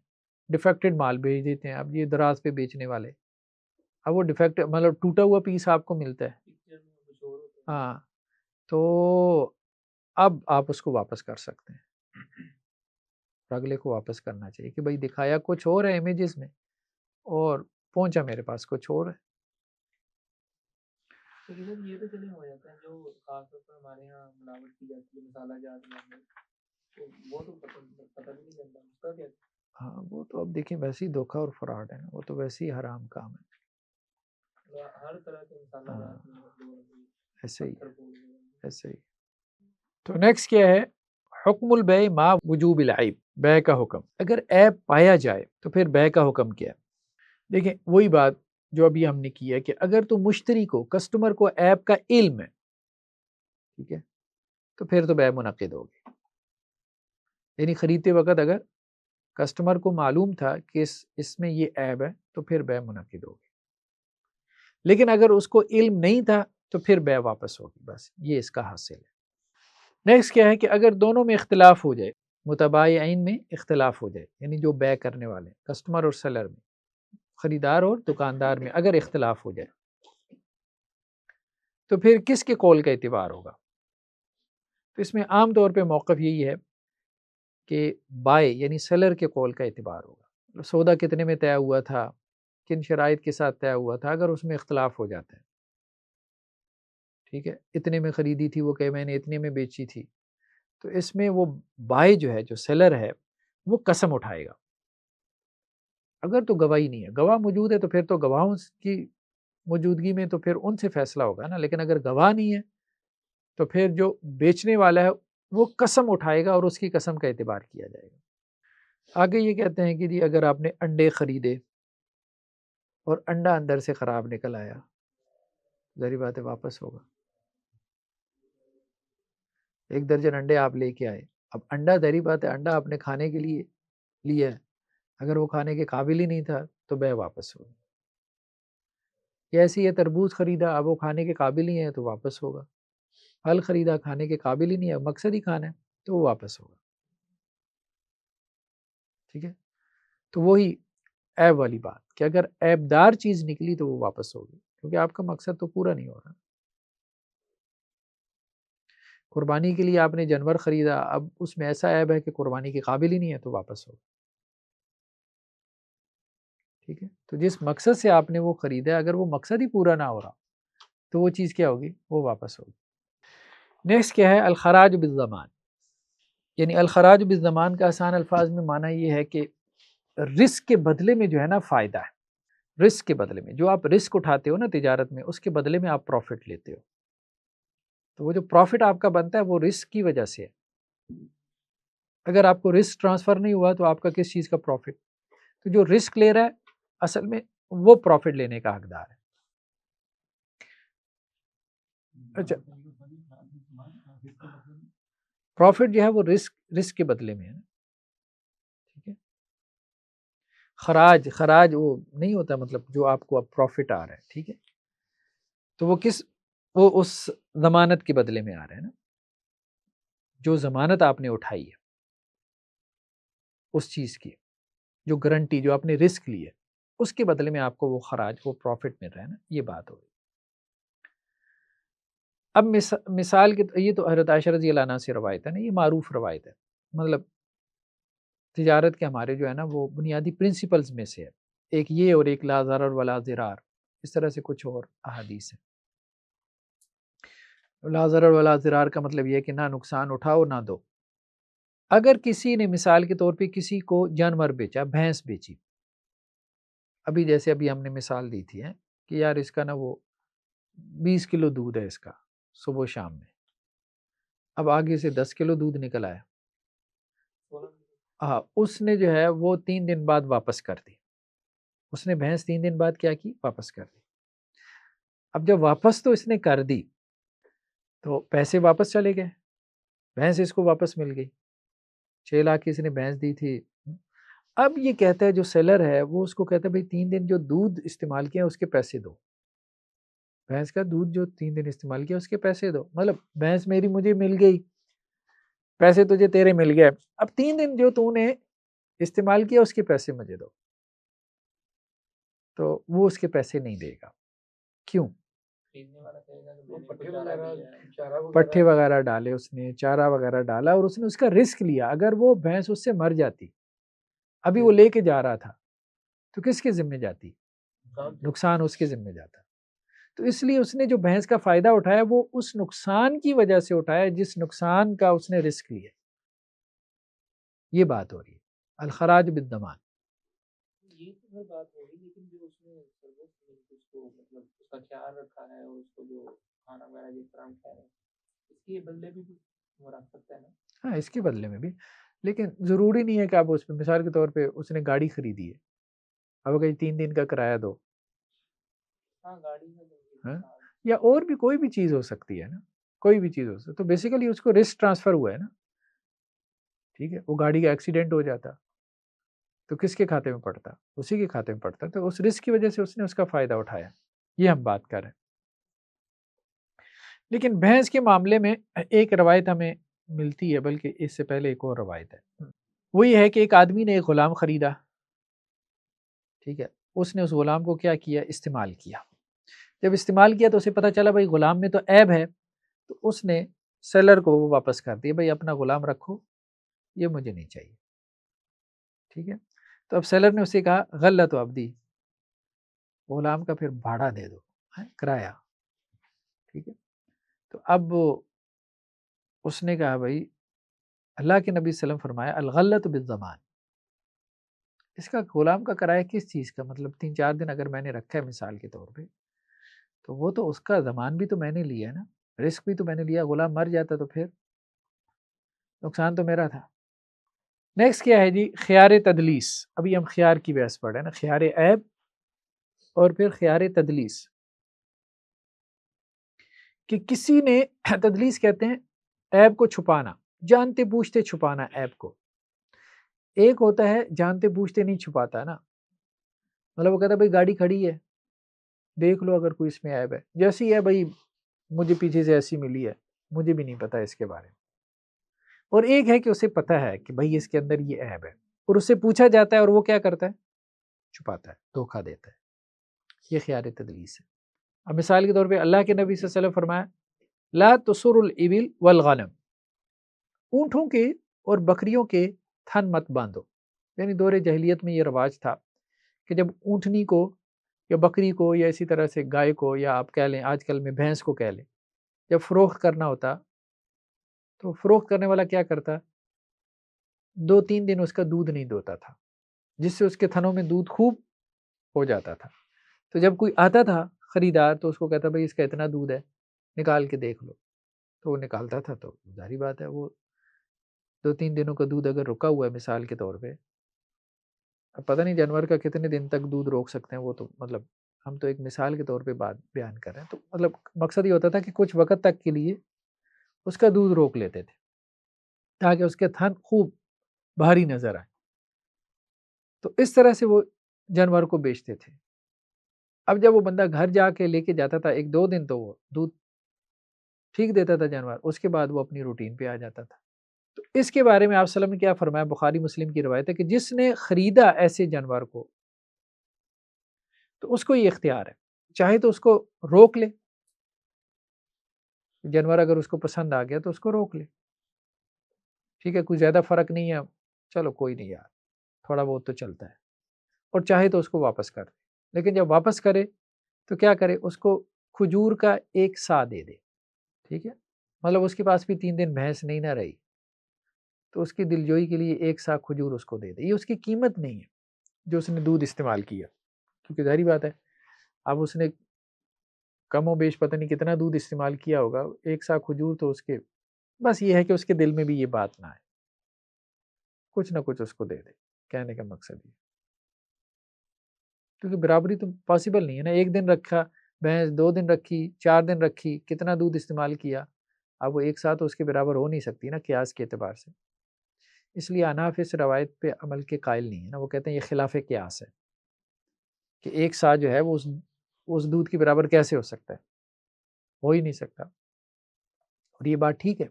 ڈیفیکٹڈ مال بھیج دیتے ہیں، اب یہ دراز پہ بیچنے والے، اب وہ ڈیفیکٹ مطلب ٹوٹا ہوا پیس آپ کو ملتا ہے، ہاں تو اب آپ اس کو واپس کر سکتے ہیں، اگلے کو واپس کرنا چاہیے کہ بھائی دکھایا کچھ اور ہے امیجز میں اور پہنچا میرے پاس کچھ اور ہے. یہ تو چلے ہو جاتا ہے جو خاص طور پر ہمارے یہاں ملاوٹ کی جاتی ہے مسالہ جات میں، وہ تو پتہ بھی نہیں چلتا اس کا کیا. ہاں وہ تو اب دیکھیں ویسے ہی دھوکہ اور فراڈ ہے نا، وہ تو ویسے ہی حرام کام ہے، ہر طرح کے مسالہ جات ایسے ہی. تو نیکسٹ کیا ہے؟ حکم البیع ما وجوب العیب، بیع کا حکم. اگر عیب پایا جائے تو پھر بیع کا حکم کیا ہے؟ دیکھیں وہی بات جو ابھی ہم نے کی ہے کہ اگر تو مشتری کو کسٹمر کو عیب کا علم ہے، ٹھیک ہے، تو پھر تو بیع منعقد ہوگی. یعنی خریدتے وقت اگر کسٹمر کو معلوم تھا کہ اس میں یہ عیب ہے تو پھر بیع منعقد ہوگی. لیکن اگر اس کو علم نہیں تھا تو پھر بیع واپس ہوگی. بس یہ اس کا حاصل ہے. نیکسٹ کیا ہے کہ اگر دونوں میں اختلاف ہو جائے، متبائعین میں اختلاف ہو جائے، یعنی جو بیع کرنے والے کسٹمر اور سیلر میں، خریدار اور دکاندار میں اگر اختلاف ہو جائے تو پھر کس کے قول کا اعتبار ہوگا؟ تو اس میں عام طور پہ موقف یہی ہے کہ بائے یعنی سیلر کے قول کا اعتبار ہوگا. سودا کتنے میں طے ہوا تھا، کن شرائط کے ساتھ طے ہوا تھا، اگر اس میں اختلاف ہو جاتا ہے، ٹھیک ہے، اتنے میں خریدی تھی وہ کہ میں نے اتنے میں بیچی تھی، تو اس میں وہ بائی جو ہے، جو سیلر ہے، وہ قسم اٹھائے گا۔ اگر تو گواہی نہیں ہے، گواہ موجود ہے تو پھر تو گواہوں کی موجودگی میں تو پھر ان سے فیصلہ ہوگا نا، لیکن اگر گواہ نہیں ہے تو پھر جو بیچنے والا ہے وہ قسم اٹھائے گا اور اس کی قسم کا اعتبار کیا جائے گا۔ آگے یہ کہتے ہیں کہ جی اگر آپ نے انڈے خریدے اور انڈا اندر سے خراب نکل آیا، ظاہر بات ہے واپس ہوگا۔ ایک درجن انڈے آپ لے کے آئے، اب انڈا ظاہر بات ہے انڈا آپ نے کھانے کے لیے لیا ہے، اگر وہ کھانے کے قابل ہی نہیں تھا تو بے واپس ہوگا۔ یا ایسے یہ تربوز خریدا، اب وہ کھانے کے قابل ہی ہے تو واپس ہوگا۔ پھل خریدا، کھانے کے قابل ہی نہیں ہے، مقصد ہی کھانا ہے تو وہ واپس ہوگا، ٹھیک ہے۔ تو وہی عیب والی بات کہ اگر عیب دار چیز نکلی تو وہ واپس ہوگی، کیونکہ آپ کا مقصد تو پورا نہیں ہو رہا۔ قربانی کے لیے آپ نے جانور خریدا، اب اس میں ایسا عیب ہے کہ قربانی کے قابل ہی نہیں ہے تو واپس ہوگا، ٹھیک ہے۔ تو جس مقصد سے آپ نے وہ خریدا، اگر وہ مقصد ہی پورا نہ ہو رہا تو وہ چیز کیا ہوگی؟ وہ واپس ہوگی۔ نیکسٹ کیا ہے؟ الخراج بالضمان، یعنی الخراج بالضمان کا آسان الفاظ میں معنی یہ ہے کہ رسک کے بدلے میں جو ہے نا فائدہ ہے، رسک کے بدلے میں جو آپ رسک اٹھاتے ہو نا تجارت میں، اس کے بدلے میں آپ پروفٹ لیتے ہو، تو وہ جو پروفٹ آپ کا بنتا ہے وہ رسک کی وجہ سے ہے۔ اگر آپ کو رسک ٹرانسفر نہیں ہوا تو آپ کا کس چیز کا پروفٹ؟ تو جو رسک لے رہا ہے اصل میں وہ پروفٹ لینے کا حقدار ہے۔ اچھا، پروفٹ جو ہے وہ رسک کے بدلے میں ہے، ٹھیک ہے۔ خراج وہ نہیں ہوتا، مطلب جو آپ کو اب پروفٹ آ رہا ہے، ٹھیک ہے، تو وہ اس ضمانت کے بدلے میں آ رہا ہے نا، جو ضمانت آپ نے اٹھائی ہے اس چیز کی، جو گارنٹی جو آپ نے رسک لی ہے، اس کے بدلے میں آپ کو وہ خراج، وہ پروفٹ مل رہا ہے نا، یہ بات ہوگی۔ اب مثال کے یہ تو حضرت عائشہ رضی اللہ عنہا سے روایت ہے نا، یہ معروف روایت ہے، مطلب تجارت کے ہمارے جو ہے نا وہ بنیادی پرنسپلز میں سے ہے، ایک یہ اور ایک لا ضرر ولا ضرار، اس طرح سے کچھ اور احادیث ہیں۔ لا ضرر ولا ضرار کا مطلب یہ ہے کہ نہ نقصان اٹھاؤ نہ دو۔ اگر کسی نے مثال کے طور پہ کسی کو جانور بیچا، بھینس بیچی، ابھی جیسے ابھی ہم نے مثال دی تھی کہ یار اس کا نا وہ 20 کلو دودھ ہے اس کا صبح و شام میں، اب آگے سے 10 کلو دودھ نکل آیا، ہاں، اس نے جو ہے وہ 3 دن بعد واپس کر دی، اس نے بھینس 3 دن بعد کیا کی؟ واپس کر دی۔ اب جب واپس تو اس نے کر دی تو پیسے واپس چلے گئے، بھینس اس کو واپس مل گئی، 6 لاکھ کی اس نے بھینس دی تھی۔ اب یہ کہتا ہے جو سیلر ہے وہ اس کو کہتا ہے بھائی 3 دن جو دودھ استعمال کیا اس کے پیسے دو، بھینس کا دودھ جو 3 دن استعمال کیا اس کے پیسے دو، مطلب بھینس میری مجھے مل گئی، پیسے تجھے تیرے مل گئے، اب 3 دن جو تو نے استعمال کیا اس کے پیسے مجھے دو، تو وہ اس کے پیسے نہیں دے گا۔ کیوں؟ پٹھے وغیرہ ڈالے اس نے، چارہ وغیرہ ڈالا اور اس نے اس کا رسک لیا، اگر وہ بھینس اس سے مر جاتی، ابھی وہ لے کے جا رہا تھا تو کس کے ذمہ جاتی؟ نقصان اس کے ذمہ جاتا۔ تو اس لیے اس نے جو بھینس کا فائدہ اٹھایا وہ اس نقصان کی وجہ سے اٹھایا جس نقصان کا اس نے رسک لیا، یہ بات ہو رہی ہے الخراج بالضمان۔ یہ تو بات ہو رہی، لیکن جو اس نے اس کو مطلب اس کا خیال رکھا ہے اور اس کو جو کھانا وغیرہ جس طرح کھا رہا ہے اس کے بدلے بھی وہ رکھ سکتا ہے نا؟ ہاں، اس کے بدلے میں بھی، لیکن ضروری نہیں ہے کہ آپ اس پہ، مثال کے طور پہ اس نے گاڑی خریدی ہے، اب کہ 3 دن کا کرایہ دو، ہاں گاڑی میں، یا اور بھی کوئی بھی چیز ہو سکتی ہے نا، کوئی بھی چیز ہو سکتی، تو بیسیکلی اس کو رسک ٹرانسفر ہوا ہے نا، ٹھیک ہے، وہ گاڑی کا ایکسیڈنٹ ہو جاتا تو کس کے کھاتے میں پڑتا؟ اسی کے کھاتے میں پڑتا، تو اس رسک کی وجہ سے اس نے اس کا فائدہ اٹھایا، یہ ہم بات کر رہے ہیں۔ لیکن بھینس کے معاملے میں ایک روایت ہمیں ملتی ہے، بلکہ اس سے پہلے ایک اور روایت ہے، وہ یہ ہے کہ ایک آدمی نے ایک غلام خریدا، ٹھیک ہے، اس نے اس غلام کو کیا کیا؟ استعمال کیا، جب استعمال کیا تو اسے پتہ چلا بھائی غلام میں تو عیب ہے، تو اس نے سیلر کو وہ واپس کر دیا، بھائی اپنا غلام رکھو، یہ مجھے نہیں چاہیے، ٹھیک ہے۔ تو اب سیلر نے اسے کہا غلۃ عبدی، غلام کا پھر بھاڑا دے دو، کرایہ، ٹھیک ہے. تو اب اس نے کہا بھائی اللہ کے نبی صلی اللہ علیہ وسلم فرمایا الغلۃ بالضمان، اس کا غلام کا کرایہ کس چیز کا، مطلب 3-4 دن اگر میں نے رکھا ہے مثال کے طور پہ، تو وہ تو اس کا ضمان بھی تو میں نے لیا ہے نا، رسک بھی تو میں نے لیا، غلام مر جاتا تو پھر نقصان تو میرا تھا. نیکسٹ کیا ہے جی، خیار تدلیس. ابھی ہم خیار کی بحث پڑھ رہے ہیں نا، خیار عیب اور پھر خیار تدلیس، کہ کسی نے تدلیس کہتے ہیں عیب کو چھپانا، جانتے بوجھتے چھپانا عیب کو. ایک ہوتا ہے جانتے بوجھتے نہیں چھپاتا نا، مطلب وہ کہتا ہے بھائی گاڑی کھڑی ہے دیکھ لو اگر کوئی اس میں عیب ہے، جیسی ہے بھائی مجھے پیچھے سے ایسی ملی ہے، مجھے بھی نہیں پتا اس کے بارے میں. اور ایک ہے کہ اسے پتا ہے کہ بھائی اس کے اندر یہ عیب ہے، اور اس سے پوچھا جاتا ہے اور وہ کیا کرتا ہے، چھپاتا ہے، دھوکہ دیتا ہے. یہ خیار تدلیس ہے. اب مثال کے طور پہ اللہ کے نبی صلی اللہ علیہ وسلم فرمایا لا تسر الابل والغنم، اونٹوں کے اور بکریوں کے تھن مت باندھو. یعنی دور جاہلیت میں یہ رواج تھا کہ جب اونٹنی کو یا بکری کو یا اسی طرح سے گائے کو، یا آپ کہہ لیں آج کل میں بھینس کو کہہ لیں، جب فروخت کرنا ہوتا تو فروخت کرنے والا کیا کرتا، 2-3 دن اس کا دودھ نہیں دوتا تھا، جس سے اس کے تھنوں میں دودھ خوب ہو جاتا تھا. تو جب کوئی آتا تھا خریدار تو اس کو کہتا بھائی اس کا اتنا دودھ ہے، نکال کے دیکھ لو. تو وہ نکالتا تھا، تو ظاہری بات ہے وہ 2-3 دنوں کا دودھ اگر رکا ہوا ہے مثال کے طور پہ، اب پتہ نہیں جانور کا کتنے دن تک دودھ روک سکتے ہیں، وہ تو مطلب ہم تو ایک مثال کے طور پہ بات بیان کر رہے ہیں. تو مطلب مقصد یہ ہوتا تھا کہ کچھ وقت تک کے لیے اس کا دودھ روک لیتے تھے تاکہ اس کے تھن خوب بھاری نظر آئے. تو اس طرح سے وہ جانور کو بیچتے تھے. اب جب وہ بندہ گھر جا کے لے کے جاتا تھا 1-2 دن تو وہ دودھ ٹھیک دیتا تھا جانور، اس کے بعد وہ اپنی روٹین پہ آ جاتا تھا. تو اس کے بارے میں آپ صلی اللہ علیہ وسلم نے کیا فرمایا، بخاری مسلم کی روایت ہے کہ جس نے خریدا ایسے جانور کو تو اس کو یہ اختیار ہے، چاہے تو اس کو روک لے، جانور اگر اس کو پسند آ گیا تو اس کو روک لے، ٹھیک ہے کوئی زیادہ فرق نہیں ہے، چلو کوئی نہیں یار تھوڑا بہت تو چلتا ہے، اور چاہے تو اس کو واپس کر دے. لیکن جب واپس کرے تو کیا کرے، اس کو کھجور کا 1 سا دے دے، ٹھیک ہے، مطلب اس کے پاس بھی 3 دن بھینس نہیں نہ رہی تو اس کی دلجوئی کے لیے 1 سا کھجور اس کو دے دے. یہ اس کی قیمت نہیں ہے جو اس نے دودھ استعمال کیا، کیونکہ ظاہری بات ہے اب اس نے کم و بیش پتہ نہیں کتنا دودھ استعمال کیا ہوگا، 1 سا کھجور تو اس کے، بس یہ ہے کہ اس کے دل میں بھی یہ بات نہ آئے، کچھ نہ کچھ اس کو دے دے. کہنے کا مقصد یہ، کیونکہ برابری تو پاسبل نہیں ہے نا، 1 دن رکھا بھینس، 2 دن رکھی، 4 دن رکھی، کتنا دودھ استعمال کیا، اب وہ 1 ساتھ اس کے برابر ہو نہیں سکتی نا قیاس کے اعتبار سے. اس لیے اناف اس روایت پہ عمل کے قائل نہیں ہے نا، وہ کہتے ہیں یہ خلاف قیاس ہے کہ 1 سا جو ہے وہ اس دودھ کے برابر کیسے ہو سکتا ہے، ہو ہی نہیں سکتا. اور یہ بات ٹھیک ہے،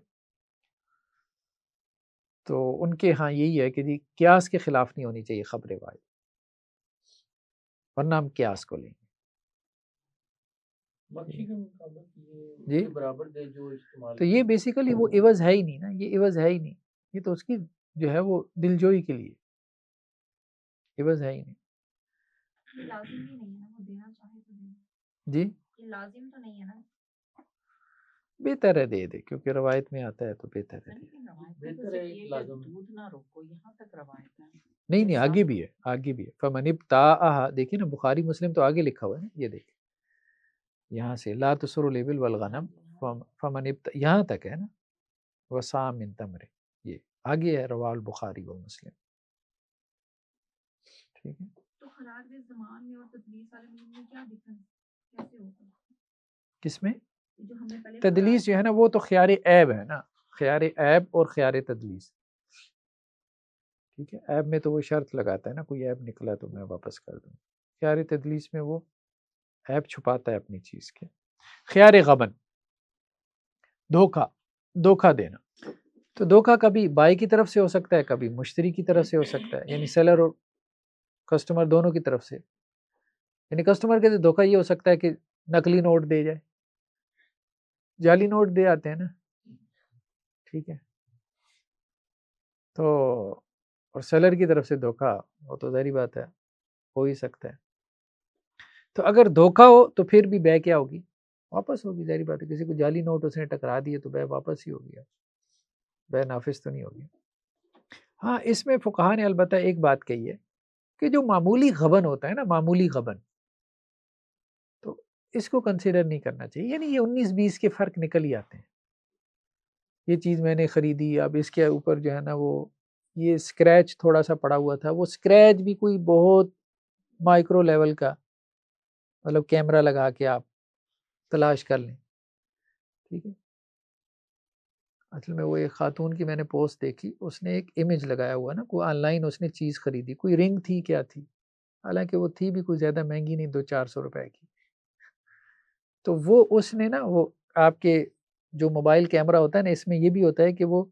تو ان کے ہاں یہی ہے کہ جی قیاس کے خلاف نہیں ہونی چاہیے خبر واحد، ورنہ ہم قیاس کو لیں گے. جی تو یہ بیسیکلی وہ عوض ہے ہی نہیں نا، یہ عوض ہے ہی نہیں، یہ تو اس کی جو ہے وہ دلجوئی کے لیے، عوض ہے ہی نہیں. جی بہتر ہے دے دے، کیونکہ روایت میں آتا ہے تو بہتر ہے. نہیں آگے بھی ہے، آگے بھی ہے. فمن ابتاعها، دیکھیں نا بخاری مسلم تو آگے لکھا ہوا ہے نا، یہ دیکھیں یہاں سے لا تسر الابل والغنم فمن یہاں تک ہے نا، وسام من تمر، یہ آگے ہے رواه البخاری و مسلم. ٹھیک ہے، تو خیار زمان میں اور تدلیس والے میں کیا ڈفرنس کیسے ہوگا، کس میں تدلیس جو ہے نا وہ تو خیار عیب ہے نا، خیار عیب اور خیار تدلیس. ٹھیک ہے، عیب میں تو وہ شرط لگاتا ہے نا کوئی عیب نکلا تو میں واپس کر دوں، خیار تدلیس میں وہ عیب چھپاتا ہے اپنی چیز کے. خیار غبن، دھوکہ دینا، تو دھوکہ کبھی بائی کی طرف سے ہو سکتا ہے، کبھی مشتری کی طرف سے ہو سکتا ہے، یعنی سیلر اور کسٹمر دونوں کی طرف سے. یعنی کسٹمر کے دھوکہ یہ ہو سکتا ہے کہ نقلی نوٹ دے جائے، جعلی نوٹ دے آتے ہیں نا، ٹھیک ہے، تو اور سیلر کی طرف سے دھوکا، وہ تو ظاہری بات ہے ہو ہی سکتا ہے. تو اگر دھوکا ہو تو پھر بھی بے کیا ہوگی؟ واپس ہوگی، ظاہری بات ہے. کسی کو جعلی نوٹ اس نے ٹکرا دیے تو بے واپس ہی ہوگی، بے نافذ تو نہیں ہوگی. ہاں اس میں فقہا نے البتہ ایک بات کہی ہے کہ جو معمولی غبن ہوتا ہے نا، معمولی غبن، تو اس کو کنسیڈر نہیں کرنا چاہیے. یعنی یہ 19-20 کے فرق نکل ہی آتے ہیں. یہ چیز میں نے خریدی، اب اس کے اوپر جو ہے نا وہ یہ اسکریچ تھوڑا سا پڑا ہوا تھا، وہ اسکریچ بھی کوئی بہت مائکرو لیول کا، مطلب کیمرہ لگا کے آپ تلاش کر لیں. ٹھیک ہے. اصل میں وہ ایک خاتون کی میں نے پوسٹ دیکھی، اس نے ایک امیج لگایا ہوا نا، کوئی آن لائن اس نے چیز خریدی، کوئی رنگ تھی کیا تھی، حالانکہ وہ تھی بھی کوئی زیادہ مہنگی نہیں، 200-400 روپے کی. تو وہ اس نے نا، وہ آپ کے جو موبائل کیمرہ ہوتا ہے نا، اس میں یہ بھی ہوتا ہے کہ وہ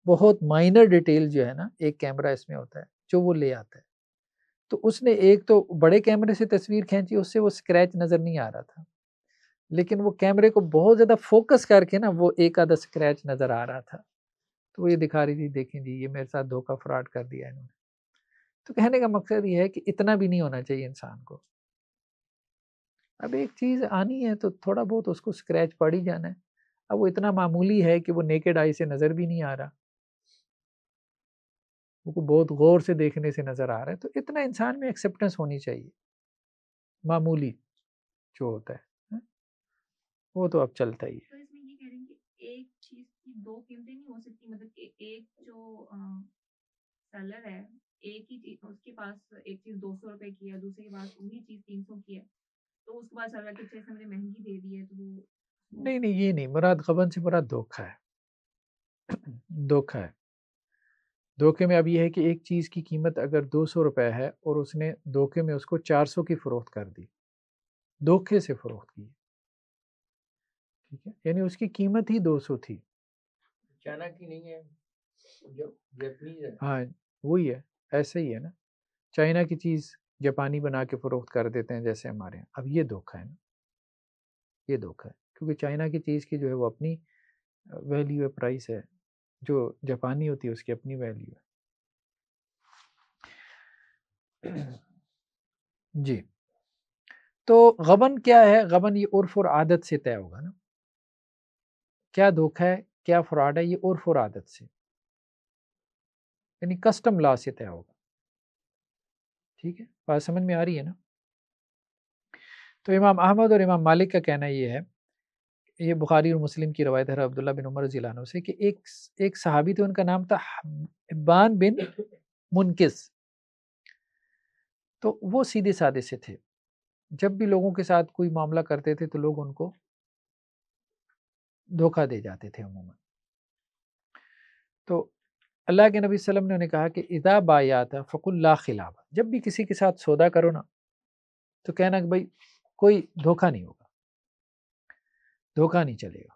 بہت مائنر ڈیٹیل جو ہے نا، ایک کیمرہ اس میں ہوتا ہے جو وہ لے آتا ہے. تو اس نے ایک تو بڑے کیمرے سے تصویر کھینچی، اس سے وہ اسکریچ نظر نہیں آ رہا تھا، لیکن وہ کیمرے کو بہت زیادہ فوکس کر کے نا وہ ایک آدھا اسکریچ نظر آ رہا تھا. تو وہ یہ دکھا رہی تھی، دیکھیں جی یہ میرے ساتھ دھوکہ فراڈ کر دیا انہوں نے. تو کہنے کا مقصد یہ ہے کہ اتنا بھی نہیں ہونا چاہیے انسان کو. اب ایک چیز آنی ہے تو تھوڑا بہت اس کو اسکریچ پڑ ہی جانا ہے. اب وہ اتنا معمولی ہے کہ وہ نیکڈ آئی سے نظر بھی نہیں آ رہا، وہ بہت غور سے دیکھنے سے نظر آ رہا ہے، تو اتنا انسان میں ایکسیپٹنس ہونی چاہیے. معمولی جو ہوتا ہے وہ تو اب چلتا ہی ہے. تو اس میں یہ کہہ رہے ہیں کہ ایک چیز کی دو قیمتیں نہیں ہو سکتی، مطلب کہ ایک جو سیلر ہے، ایک ہی چیز اس کے پاس ایک چیز 200 روپے کی ہے، دوسرے کے پاس وہی چیز 300 کی ہے، تو اس کے بعد سیلر کہ جیسے مجھے مہنگی دے دی ہے تو وہ نہیں نہیں، یہ نہیں مراد، غبن سے مراد دھوکا ہے. دھوکا ہے. دھوکے میں اب یہ ہے کہ ایک چیز کی قیمت اگر 200 روپے ہے اور اس نے دھوکے میں اس کو 400 کی فروخت کر دی، دھوکے سے فروخت کی. ٹھیک ہے، یعنی اس کی قیمت ہی 200 تھی. چائنا کی نہیں ہے، جو جیپنیز ہے. ہاں وہی ہے، ایسے ہی ہے نا. چائنا کی چیز جاپانی بنا کے فروخت کر دیتے ہیں جیسے ہمارے ہیں. اب یہ دھوکا ہے نا، یہ دھوکا ہے، کیونکہ چائنا کی چیز کی جو ہے وہ اپنی ویلیو ہے، پرائس ہے. جو جاپانی ہوتی ہے اس کی اپنی ویلیو ہے. جی. تو غبن کیا ہے؟ غبن یہ عرف اور عادت سے طے ہوگا نا. کیا دھوکا ہے، کیا فراڈ ہے، یہ عرف اور عادت سے، یعنی کسٹم لا سے طے ہوگا. ٹھیک ہے، بات سمجھ میں آ رہی ہے نا. تو امام احمد اور امام مالک کا کہنا یہ ہے، یہ بخاری اور مسلم کی روایت ہے عبداللہ بن عمر رضی اللہ عنہ سے، کہ ایک صحابی تھے، ان کا نام تھا حبان بن منکس. تو وہ سیدھے سادے سے تھے، جب بھی لوگوں کے ساتھ کوئی معاملہ کرتے تھے تو لوگ ان کو دھوکہ دے جاتے تھے عموماً. تو اللہ کے نبی صلی اللہ علیہ وسلم نے انہیں کہا کہ اذا بایعت فقل لا خلاف، جب بھی کسی کے ساتھ سودا کرو نا تو کہنا کہ بھائی کوئی دھوکہ نہیں ہوگا، دھوکہ نہیں چلے گا.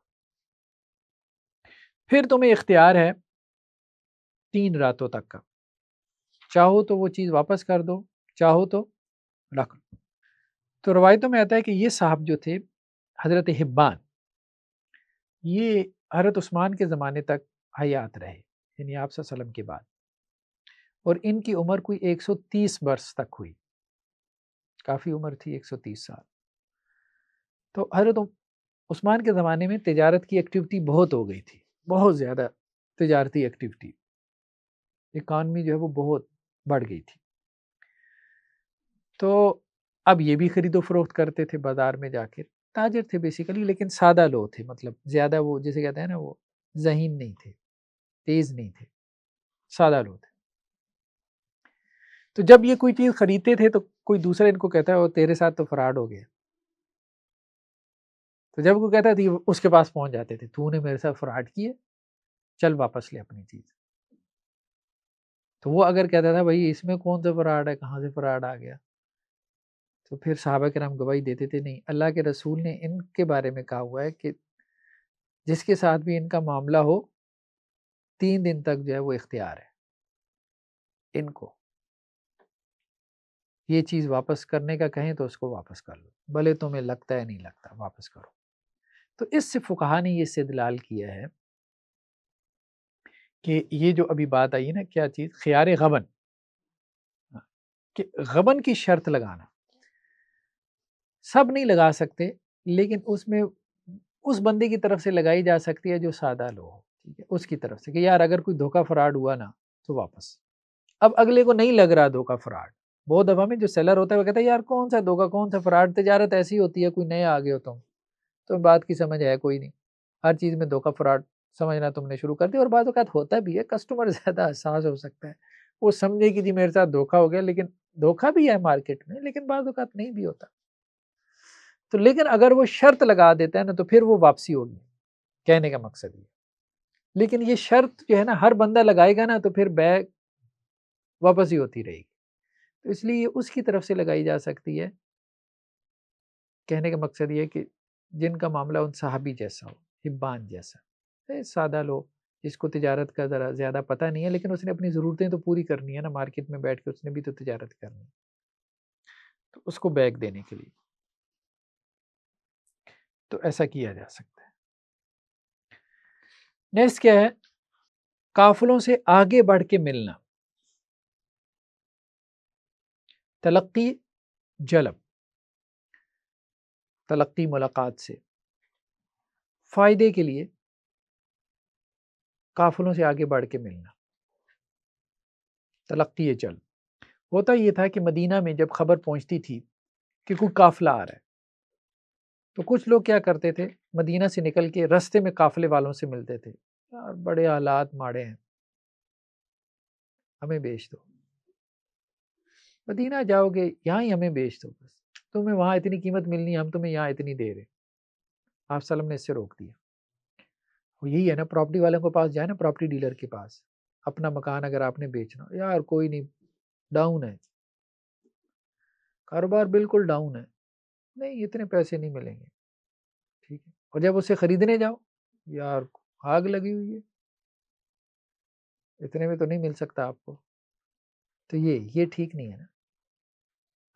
پھر تمہیں اختیار ہے 3 راتوں تک کا، چاہو تو وہ چیز واپس کر دو، چاہو تو رکھ لو. تو روایتوں میں آتا ہے کہ یہ صاحب جو تھے حضرت حبان، یہ حضرت عثمان کے زمانے تک حیات رہے، یعنی آپ صلی اللہ علیہ وسلم کے بعد، اور ان کی عمر کوئی 130 برس تک ہوئی، کافی عمر تھی، 130 سال. تو حضرت عثمان کے زمانے میں تجارت کی ایکٹیویٹی بہت ہو گئی تھی، بہت زیادہ تجارتی ایکٹیویٹی، اکانومی جو ہے وہ بہت بڑھ گئی تھی. تو اب یہ بھی خرید و فروخت کرتے تھے بازار میں جا کے، تاجر تھے بیسیکلی، لیکن سادہ لوگ تھے، مطلب زیادہ وہ جسے کہتے ہیں نا وہ ذہین نہیں تھے، تیز نہیں تھے، سادہ لوگ تھے. تو جب یہ کوئی چیز خریدتے تھے تو کوئی دوسرا ان کو کہتا ہے وہ تیرے ساتھ تو فراڈ ہو گیا. تو جب وہ کہتا تھا اس کے پاس پہنچ جاتے تھے، تو نے میرے ساتھ فراڈ کیا، چل واپس لے اپنی چیز. تو وہ اگر کہتا تھا بھائی اس میں کون سا فراڈ ہے، کہاں سے فراڈ آ گیا، تو پھر صحابہ کرام گواہی دیتے تھے نہیں، اللہ کے رسول نے ان کے بارے میں کہا ہوا ہے کہ جس کے ساتھ بھی ان کا معاملہ ہو 3 دن تک جو ہے وہ اختیار ہے ان کو، یہ چیز واپس کرنے کا کہیں تو اس کو واپس کر لو، بھلے تمہیں لگتا ہے نہیں لگتا، واپس کرو. تو اس سے فقہا نے یہ استدلال کیا ہے کہ یہ جو ابھی بات آئی ہے نا، کیا چیز، خیار غبن، کہ غبن کی شرط لگانا سب نہیں لگا سکتے، لیکن اس میں اس بندے کی طرف سے لگائی جا سکتی ہے جو سادہ لو ہو، ٹھیک ہے، اس کی طرف سے کہ یار اگر کوئی دھوکہ فراڈ ہوا نا تو واپس۔ اب اگلے کو نہیں لگ رہا دھوکہ فراڈ، بہت دفعہ میں جو سیلر ہوتا ہے وہ کہتا ہے یار کون سا دھوکہ کون سا فراڈ، تجارت ایسی ہوتی ہے، کوئی نئے آگے ہو تو بات کی سمجھ ہے کوئی نہیں، ہر چیز میں دھوکہ فراڈ سمجھنا تم نے شروع کر دیا۔ اور بعض اوقات ہوتا بھی ہے، کسٹمر زیادہ حساس ہو سکتا ہے، وہ سمجھے کہ جی میرے ساتھ دھوکہ ہو گیا، لیکن دھوکہ بھی ہے مارکیٹ میں، لیکن بعض اوقات نہیں بھی ہوتا۔ تو لیکن اگر وہ شرط لگا دیتا ہے نا تو پھر وہ واپسی ہوگی، کہنے کا مقصد یہ۔ لیکن یہ شرط جو ہے نا ہر بندہ لگائے گا نا تو پھر بیک واپس ہی ہوتی رہے گی، تو اس لیے اس کی طرف سے لگائی جا سکتی ہے۔ کہنے کا مقصد یہ کہ جن کا معاملہ ان صحابی جیسا ہو، حبان جیسا، سادہ لو جس کو تجارت کا ذرا زیادہ پتہ نہیں ہے، لیکن اس نے اپنی ضرورتیں تو پوری کرنی ہے نا، مارکیٹ میں بیٹھ کے اس نے بھی تو تجارت کرنی ہے، تو اس کو بیک دینے کے لیے تو ایسا کیا جا سکتا ہے۔ نیکسٹ کیا ہے؟ قافلوں سے آگے بڑھ کے ملنا، تلقی جلب، تلقی ملاقات سے فائدے کے لیے قافلوں سے آگے بڑھ کے ملنا، تلقی جلب۔ ہوتا یہ تھا کہ مدینہ میں جب خبر پہنچتی تھی کہ کوئی قافلہ آ رہا ہے تو کچھ لوگ کیا کرتے تھے، مدینہ سے نکل کے رستے میں قافلے والوں سے ملتے تھے، یار بڑے حالات ماڑے ہیں، ہمیں بیچ دو، مدینہ جاؤ گے یہاں ہی ہمیں بیچ دو، بس تمہیں وہاں اتنی قیمت ملنی ہے، ہم تمہیں یہاں اتنی دے رہے۔ آپ صلی اللہ علیہ وسلم نے اس سے روک دیا۔ وہ یہی ہے نا، پراپرٹی والوں کے پاس جائے نا، پراپرٹی ڈیلر کے پاس، اپنا مکان اگر آپ نے بیچنا، یار کوئی نہیں، ڈاؤن ہے کاروبار، بالکل ڈاؤن ہے، نہیں اتنے پیسے نہیں ملیں گے، ٹھیک ہے۔ اور جب اسے خریدنے جاؤ، یار آگ لگی ہوئی ہے، اتنے میں تو نہیں مل سکتا آپ کو، تو یہ ٹھیک نہیں ہے نا۔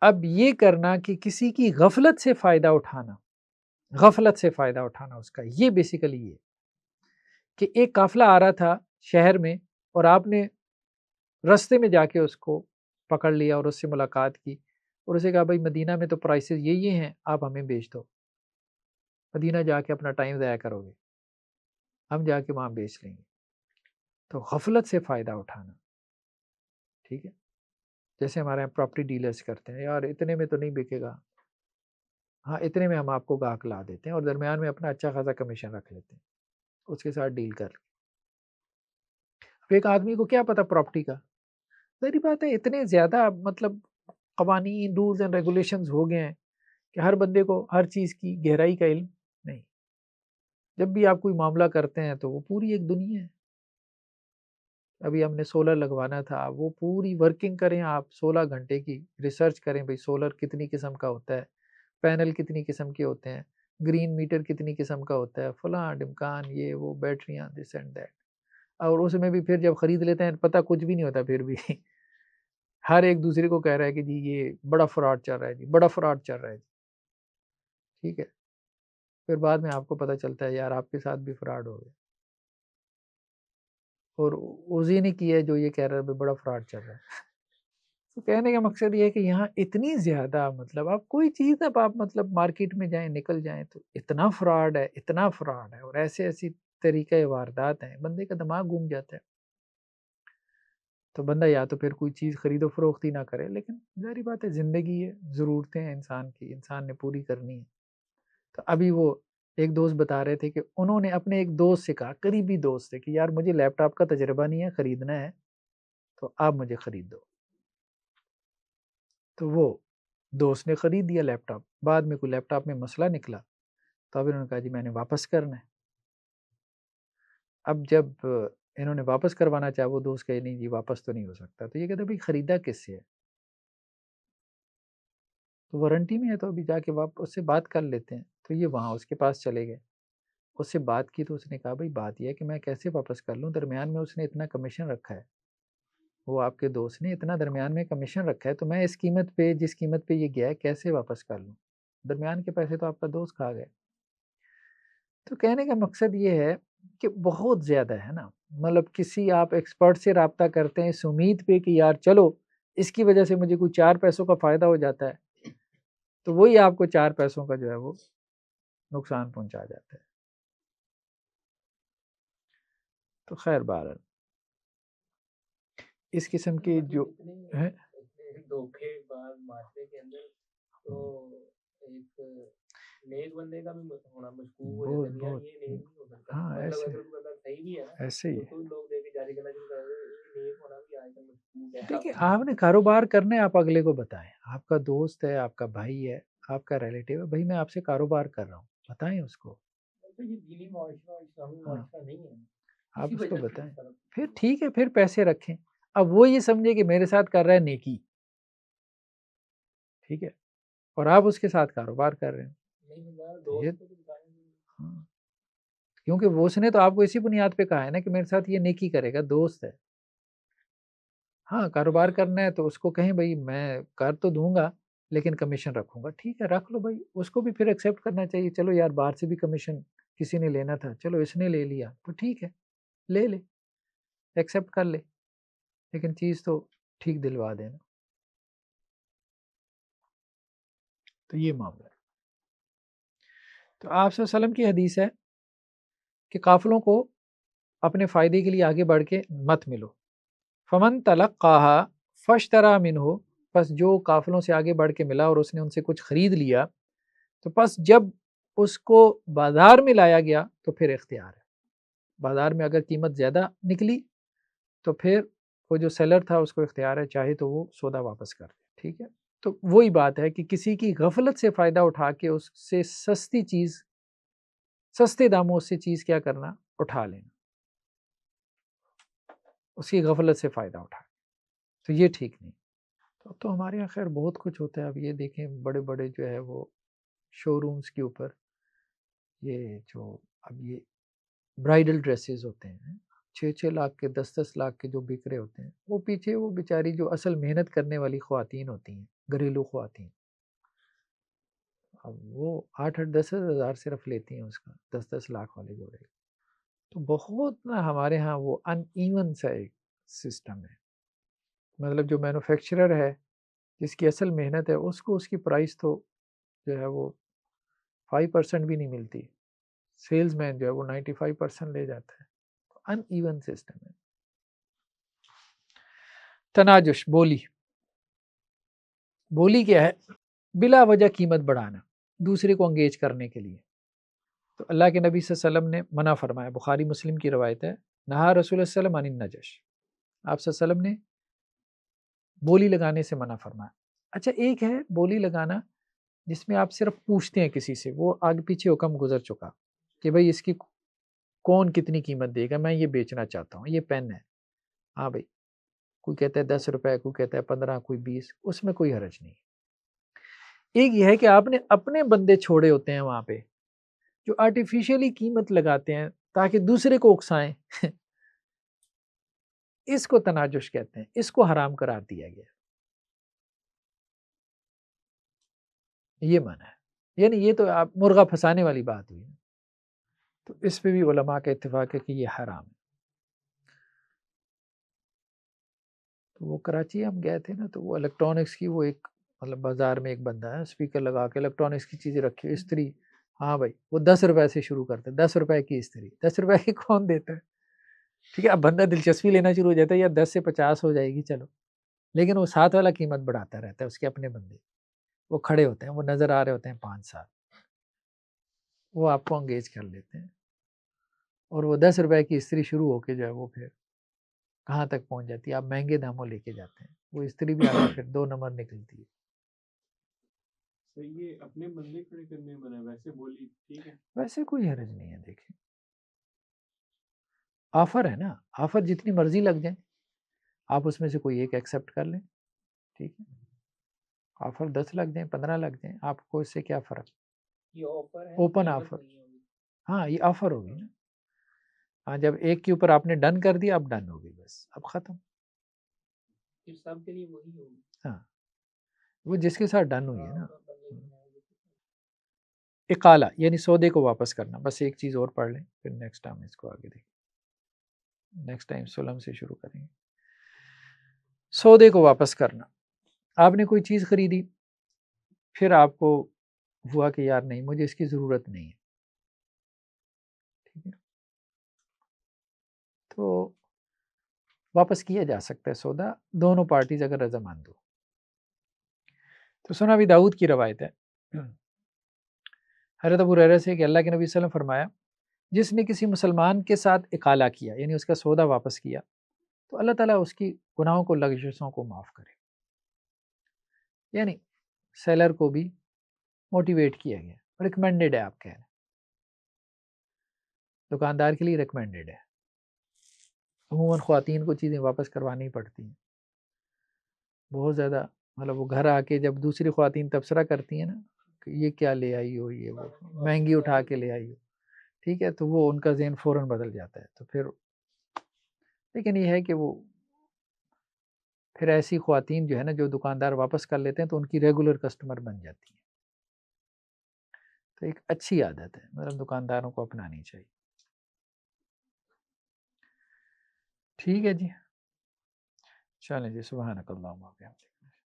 اب یہ کرنا کہ کسی کی غفلت سے فائدہ اٹھانا، غفلت سے فائدہ اٹھانا اس کا، یہ بیسیکلی یہ کہ ایک قافلہ آ رہا تھا شہر میں اور آپ نے رستے میں جا کے اس کو پکڑ لیا اور اس سے ملاقات کی اور اسے کہا بھائی مدینہ میں تو پرائسز یہ ہیں، آپ ہمیں بیچ دو، مدینہ جا کے اپنا ٹائم ضائع کرو گے، ہم جا کے وہاں بیچ لیں گے۔ تو غفلت سے فائدہ اٹھانا، ٹھیک ہے، جیسے ہمارے یہاں پراپرٹی ڈیلرز کرتے ہیں، یار اتنے میں تو نہیں بکے گا، ہاں اتنے میں ہم آپ کو گاہک لا دیتے ہیں اور درمیان میں اپنا اچھا خاصا کمیشن رکھ لیتے ہیں، اس کے ساتھ ڈیل کر۔ ایک آدمی کو کیا پتا پراپرٹی کا، ظاہری بات ہے اتنے زیادہ مطلب قوانین، رولز اینڈ ریگولیشنز ہو گئے ہیں کہ ہر بندے کو ہر چیز کی گہرائی کا علم نہیں۔ جب بھی آپ کوئی معاملہ کرتے ہیں تو وہ پوری ایک دنیا ہے۔ ابھی ہم نے سولر لگوانا تھا، وہ پوری ورکنگ کریں آپ، 16 گھنٹے کی ریسرچ کریں بھئی سولر کتنی قسم کا ہوتا ہے، پینل کتنی قسم کے ہوتے ہیں، گرین میٹر کتنی قسم کا ہوتا ہے، فلاں ڈمکان، یہ وہ بیٹریاں، دس اینڈ دیٹ۔ اور اس میں بھی پھر جب خرید لیتے ہیں پتہ کچھ بھی نہیں ہوتا، پھر بھی ہر ایک دوسرے کو کہہ رہا ہے کہ جی یہ بڑا فراڈ چل رہا ہے، جی بڑا فراڈ چل رہا ہے، ٹھیک ہے۔ پھر بعد میں آپ کو پتہ چلتا ہے یار آپ کے ساتھ بھی فراڈ ہو گیا، اور اسی نے کیا ہے جو یہ کہہ رہا ہے بڑا فراڈ چل رہا ہے۔ تو کہنے کا مقصد یہ ہے کہ یہاں اتنی زیادہ مطلب آپ کوئی چیز اب آپ مطلب مارکیٹ میں جائیں، نکل جائیں تو اتنا فراڈ ہے، اتنا فراڈ ہے، اور ایسی طریقۂ واردات ہیں، بندے کا دماغ گھوم جاتا ہے۔ تو بندہ یا تو پھر کوئی چیز خرید و فروخت ہی نہ کرے، لیکن ظاہری بات ہے زندگی ہے، ضرورتیں ہیں انسان کی، انسان نے پوری کرنی ہے۔ تو ابھی وہ ایک دوست بتا رہے تھے کہ انہوں نے اپنے ایک دوست سے کہا، قریبی دوست سے، کہ یار مجھے لیپ ٹاپ کا تجربہ نہیں ہے، خریدنا ہے تو آپ مجھے خرید دو۔ تو وہ دوست نے خرید دیا لیپ ٹاپ، بعد میں کوئی لیپ ٹاپ میں مسئلہ نکلا تو اب انہوں نے کہا جی میں نے واپس کرنا ہے۔ اب جب انہوں نے واپس کروانا چاہا، وہ دوست کہے نہیں جی واپس تو نہیں ہو سکتا، تو یہ کہتے بھائی خریدا کس سے ہے؟ تو وارنٹی میں ہے تو ابھی جا کے اس سے بات کر لیتے ہیں۔ تو یہ وہاں اس کے پاس چلے گئے، اس سے بات کی تو اس نے کہا بھائی بات یہ ہے کہ میں کیسے واپس کر لوں، درمیان میں اس نے اتنا کمیشن رکھا ہے، وہ آپ کے دوست نے اتنا درمیان میں کمیشن رکھا ہے، تو میں اس قیمت پہ، جس قیمت پہ یہ گیا ہے، کیسے واپس کر لوں؟ درمیان کے پیسے تو آپ کا دوست کھا گئے۔ تو کہنے کا مقصد یہ ہے کہ بہت زیادہ ہے نا، مطلب کسی آپ ایکسپرٹ سے رابطہ کرتے ہیں اس امید پہ کہ یار چلو اس کی وجہ سے مجھے کوئی 4 پیسوں کا فائدہ ہو جاتا ہے تو وہی آپ کو 4 پیسوں کا جو ہے وہ نقصان پہنچا جاتا ہے. تو خیر بہرحال اس قسم کی جو ہے دھوکے باز معاشرے کے اندر تو ایک نیک بندے کا بھی ہونا مشکوک ہو جاتا ہے. یہ نیک نہیں ہو سکتا. ہاں مطلب اگر کوئی بندہ صحیح بھی ہے نا ایسے ہی تو لوگ دے کے جاری کرنا شروع کر دیں. یہ نیک ہونا بھی آج کل مشکوک ہے. دیکھیں آپ نے کاروبار کرنا ہے آپ اگلے کو بتائیں. آپ کا دوست ہے, آپ کا بھائی ہے, آپ کا ریلیٹیو ہے, بھائی میں آپ سے کاروبار کر رہا ہوں, بتائیں اس کو. یہ دینی معاشرہ اسلامی معاشرہ نہیں ہے. آپ اس کو بتائیں. پھر ٹھیک ہے, پھر پیسے رکھیں. اب وہ یہ سمجھے کہ میرے ساتھ کر رہا ہے نیکی, ٹھیک ہے, اور آپ اس کے ساتھ کاروبار کر رہے ہیں. کیونکہ وہ اس نے تو آپ کو اسی بنیاد پہ کہا ہے نا کہ میرے ساتھ یہ نیکی کرے گا, دوست ہے. ہاں کاروبار کرنا ہے تو اس کو کہیں بھائی میں کر تو دوں گا لیکن کمیشن رکھوں گا, ٹھیک ہے رکھ لو بھائی. اس کو بھی پھر ایکسیپٹ کرنا چاہیے, چلو یار باہر سے بھی کمیشن کسی نے لینا تھا, چلو اس نے لے لیا تو ٹھیک ہے, لے لے, ایکسیپٹ کر لے, لیکن چیز تو ٹھیک دلوا دینا. تو یہ معاملہ ہے. تو آپ صلی اللہ علیہ وسلم کی حدیث ہے کہ قافلوں کو اپنے فائدے کے لیے آگے بڑھ کے مت ملو. فمن تلقاها فاشترى منه, پس جو قافلوں سے آگے بڑھ کے ملا اور اس نے ان سے کچھ خرید لیا تو پس جب اس کو بازار میں لایا گیا تو پھر اختیار ہے. بازار میں اگر قیمت زیادہ نکلی تو پھر وہ جو سیلر تھا اس کو اختیار ہے, چاہے تو وہ سودا واپس کر دے, ٹھیک ہے. تو وہی بات ہے کہ کسی کی غفلت سے فائدہ اٹھا کے اس سے سستی چیز, سستے داموں سے چیز کیا کرنا, اٹھا لینا, اس کی غفلت سے فائدہ اٹھا, تو یہ ٹھیک نہیں. تو ہمارے یہاں خیر بہت کچھ ہوتا ہے. اب یہ دیکھیں بڑے بڑے جو ہے وہ شو رومز کے اوپر یہ جو اب یہ برائڈل ڈریسز ہوتے ہیں 6-6 لاکھ کے 10-10 لاکھ کے جو بک رہے ہوتے ہیں, وہ پیچھے وہ بیچاری جو اصل محنت کرنے والی خواتین ہوتی ہیں, گھریلو خواتین, اب وہ 8-10 ہزار صرف لیتی ہیں اس کا, 10-10 لاکھ والے جوڑے. تو بہت نا ہمارے ہاں وہ ان ایون سا ایک سسٹم ہے. مطلب جو مینوفیکچرر ہے جس کی اصل محنت ہے اس کو اس کی پرائس تو جو ہے وہ 5% بھی نہیں ملتی, سیلز مین جو ہے وہ 95% لے جاتا ہے. ان ایون سسٹم ہے. تناجش, بولی, بولی کیا ہے؟ بلا وجہ قیمت بڑھانا دوسرے کو انگیج کرنے کے لیے. تو اللہ کے نبی صلی اللہ علیہ وسلم نے منع فرمایا, بخاری مسلم کی روایت ہے, نہا رسول اللہ صلی اللہ علیہ وسلم عن النجش, آپ صلی اللہ علیہ وسلم نے بولی لگانے سے منع فرمایا. اچھا ایک ہے بولی لگانا جس میں آپ صرف پوچھتے ہیں کسی سے, وہ آگے پیچھے حکم گزر چکا کہ بھئی اس کی کون کتنی قیمت دے گا, میں یہ بیچنا چاہتا ہوں, یہ پین ہے, ہاں بھئی, کوئی کہتا ہے 10 روپے, کوئی کہتا ہے 15, کوئی 20, اس میں کوئی حرج نہیں. ایک یہ ہے کہ آپ نے اپنے بندے چھوڑے ہوتے ہیں وہاں پہ جو آرٹیفیشلی قیمت لگاتے ہیں تاکہ دوسرے کو اکسائیں, اس کو تناجش کہتے ہیں, اس کو حرام قرار دیا گیا. یہ معنی ہے, یعنی یہ تو آپ مرغا پھنسانے والی بات ہوئی. تو اس پہ بھی علماء کا اتفاق ہے کہ یہ حرام ہے. تو وہ کراچی ہم گئے تھے نا, تو وہ الیکٹرانکس کی وہ ایک مطلب بازار میں ایک بندہ ہے اسپیکر لگا کے الیکٹرانکس کی چیزیں رکھی, استری, ہاں بھائی وہ 10 روپے سے شروع کرتے ہیں, 10 روپے کی استری, 10 روپے کی کون دیتا ہے, ٹھیک ہے. اب بندہ دلچسپی لینا شروع ہو جاتا ہے, یا 10 سے 50 ہو جائے گی چلو, لیکن وہ 7 والا قیمت بڑھاتا رہتا ہے. اس کے اپنے بندے وہ کھڑے ہوتے ہیں, وہ نظر آ رہے ہوتے ہیں 5-7, وہ آپ کو انگیج کر لیتے ہیں, اور وہ 10 روپے کی استری شروع ہو کے جو ہے وہ پھر کہاں تک پہنچ جاتی ہے, آپ مہنگے داموں لے کے جاتے ہیں, وہ استری بھی آگے پھر 2 نمبر نکلتی ہے. یہ اپنے بندے کھڑے کرنے میں ہے, ویسے بولی ٹھیک ہے, ویسے کوئی حرج نہیں ہے. دیکھیں آفر ہے نا, آفر جتنی مرضی لگ جائیں, آپ اس میں سے کوئی ایک ایکسیپٹ کر لیں, ٹھیک ہے. آفر 10 لگ جائیں, 15 لگ جائیں, آپ کو اس سے کیا فرق, یہ آفر ہے, اوپن آفر, ہاں یہ آفر ہوگی نا. ہاں جب ایک کے اوپر آپ نے ڈن کر دیا, اب ڈن ہوگی, بس اب ختم. سب کے لیے وہی ہوگی, ہاں وہ جس کے ساتھ ڈن ہوئی ہے نا. اقالہ یعنی سودے کو واپس کرنا. بس ایک چیز اور پڑھ لیں, پھر نیکسٹ ٹائم اس کو آگے دیکھیں, نیکسٹ ٹائم سلم سے شروع کریں گے. سودے کو واپس کرنا. آپ نے کوئی چیز خریدی، پھر آپ کو ہوا کہ یار نہیں مجھے اس کی ضرورت نہیں ہے، ٹھیک ہے، تو واپس کیا جا سکتا ہے سودا، دونوں پارٹیز اگر رضامند ہو. تو سنا ابی داؤد کی روایت ہے حضرت ابو ہریرہ سے کہ اللہ کے نبی صلی اللہ علیہ وسلم فرمایا جس نے کسی مسلمان کے ساتھ اقالہ کیا یعنی اس کا سودا واپس کیا تو اللہ تعالیٰ اس کی گناہوں کو لغزشوں کو معاف کرے. یعنی سیلر کو بھی موٹیویٹ کیا گیا، ریکمینڈیڈ ہے، آپ کہہ رہے ہیں دکاندار کے لیے ریکمینڈیڈ ہے. عموماً خواتین کو چیزیں واپس کروانی پڑتی ہیں بہت زیادہ، مطلب وہ گھر آ کے جب دوسری خواتین تبصرہ کرتی ہیں نا کہ یہ کیا لے آئی ہو، یہ وہ مہنگی اٹھا کے لے آئی ہو، ٹھیک ہے، تو وہ ان کا ذہن فوراً بدل جاتا ہے. تو پھر لیکن یہ ہے کہ وہ پھر ایسی خواتین جو ہے نا جو دکاندار واپس کر لیتے ہیں تو ان کی ریگولر کسٹمر بن جاتی ہیں. تو ایک اچھی عادت ہے، مطلب دکانداروں کو اپنانی چاہیے. ٹھیک ہے جی، چلیں جی، سبحانک اللہم و بحمدک.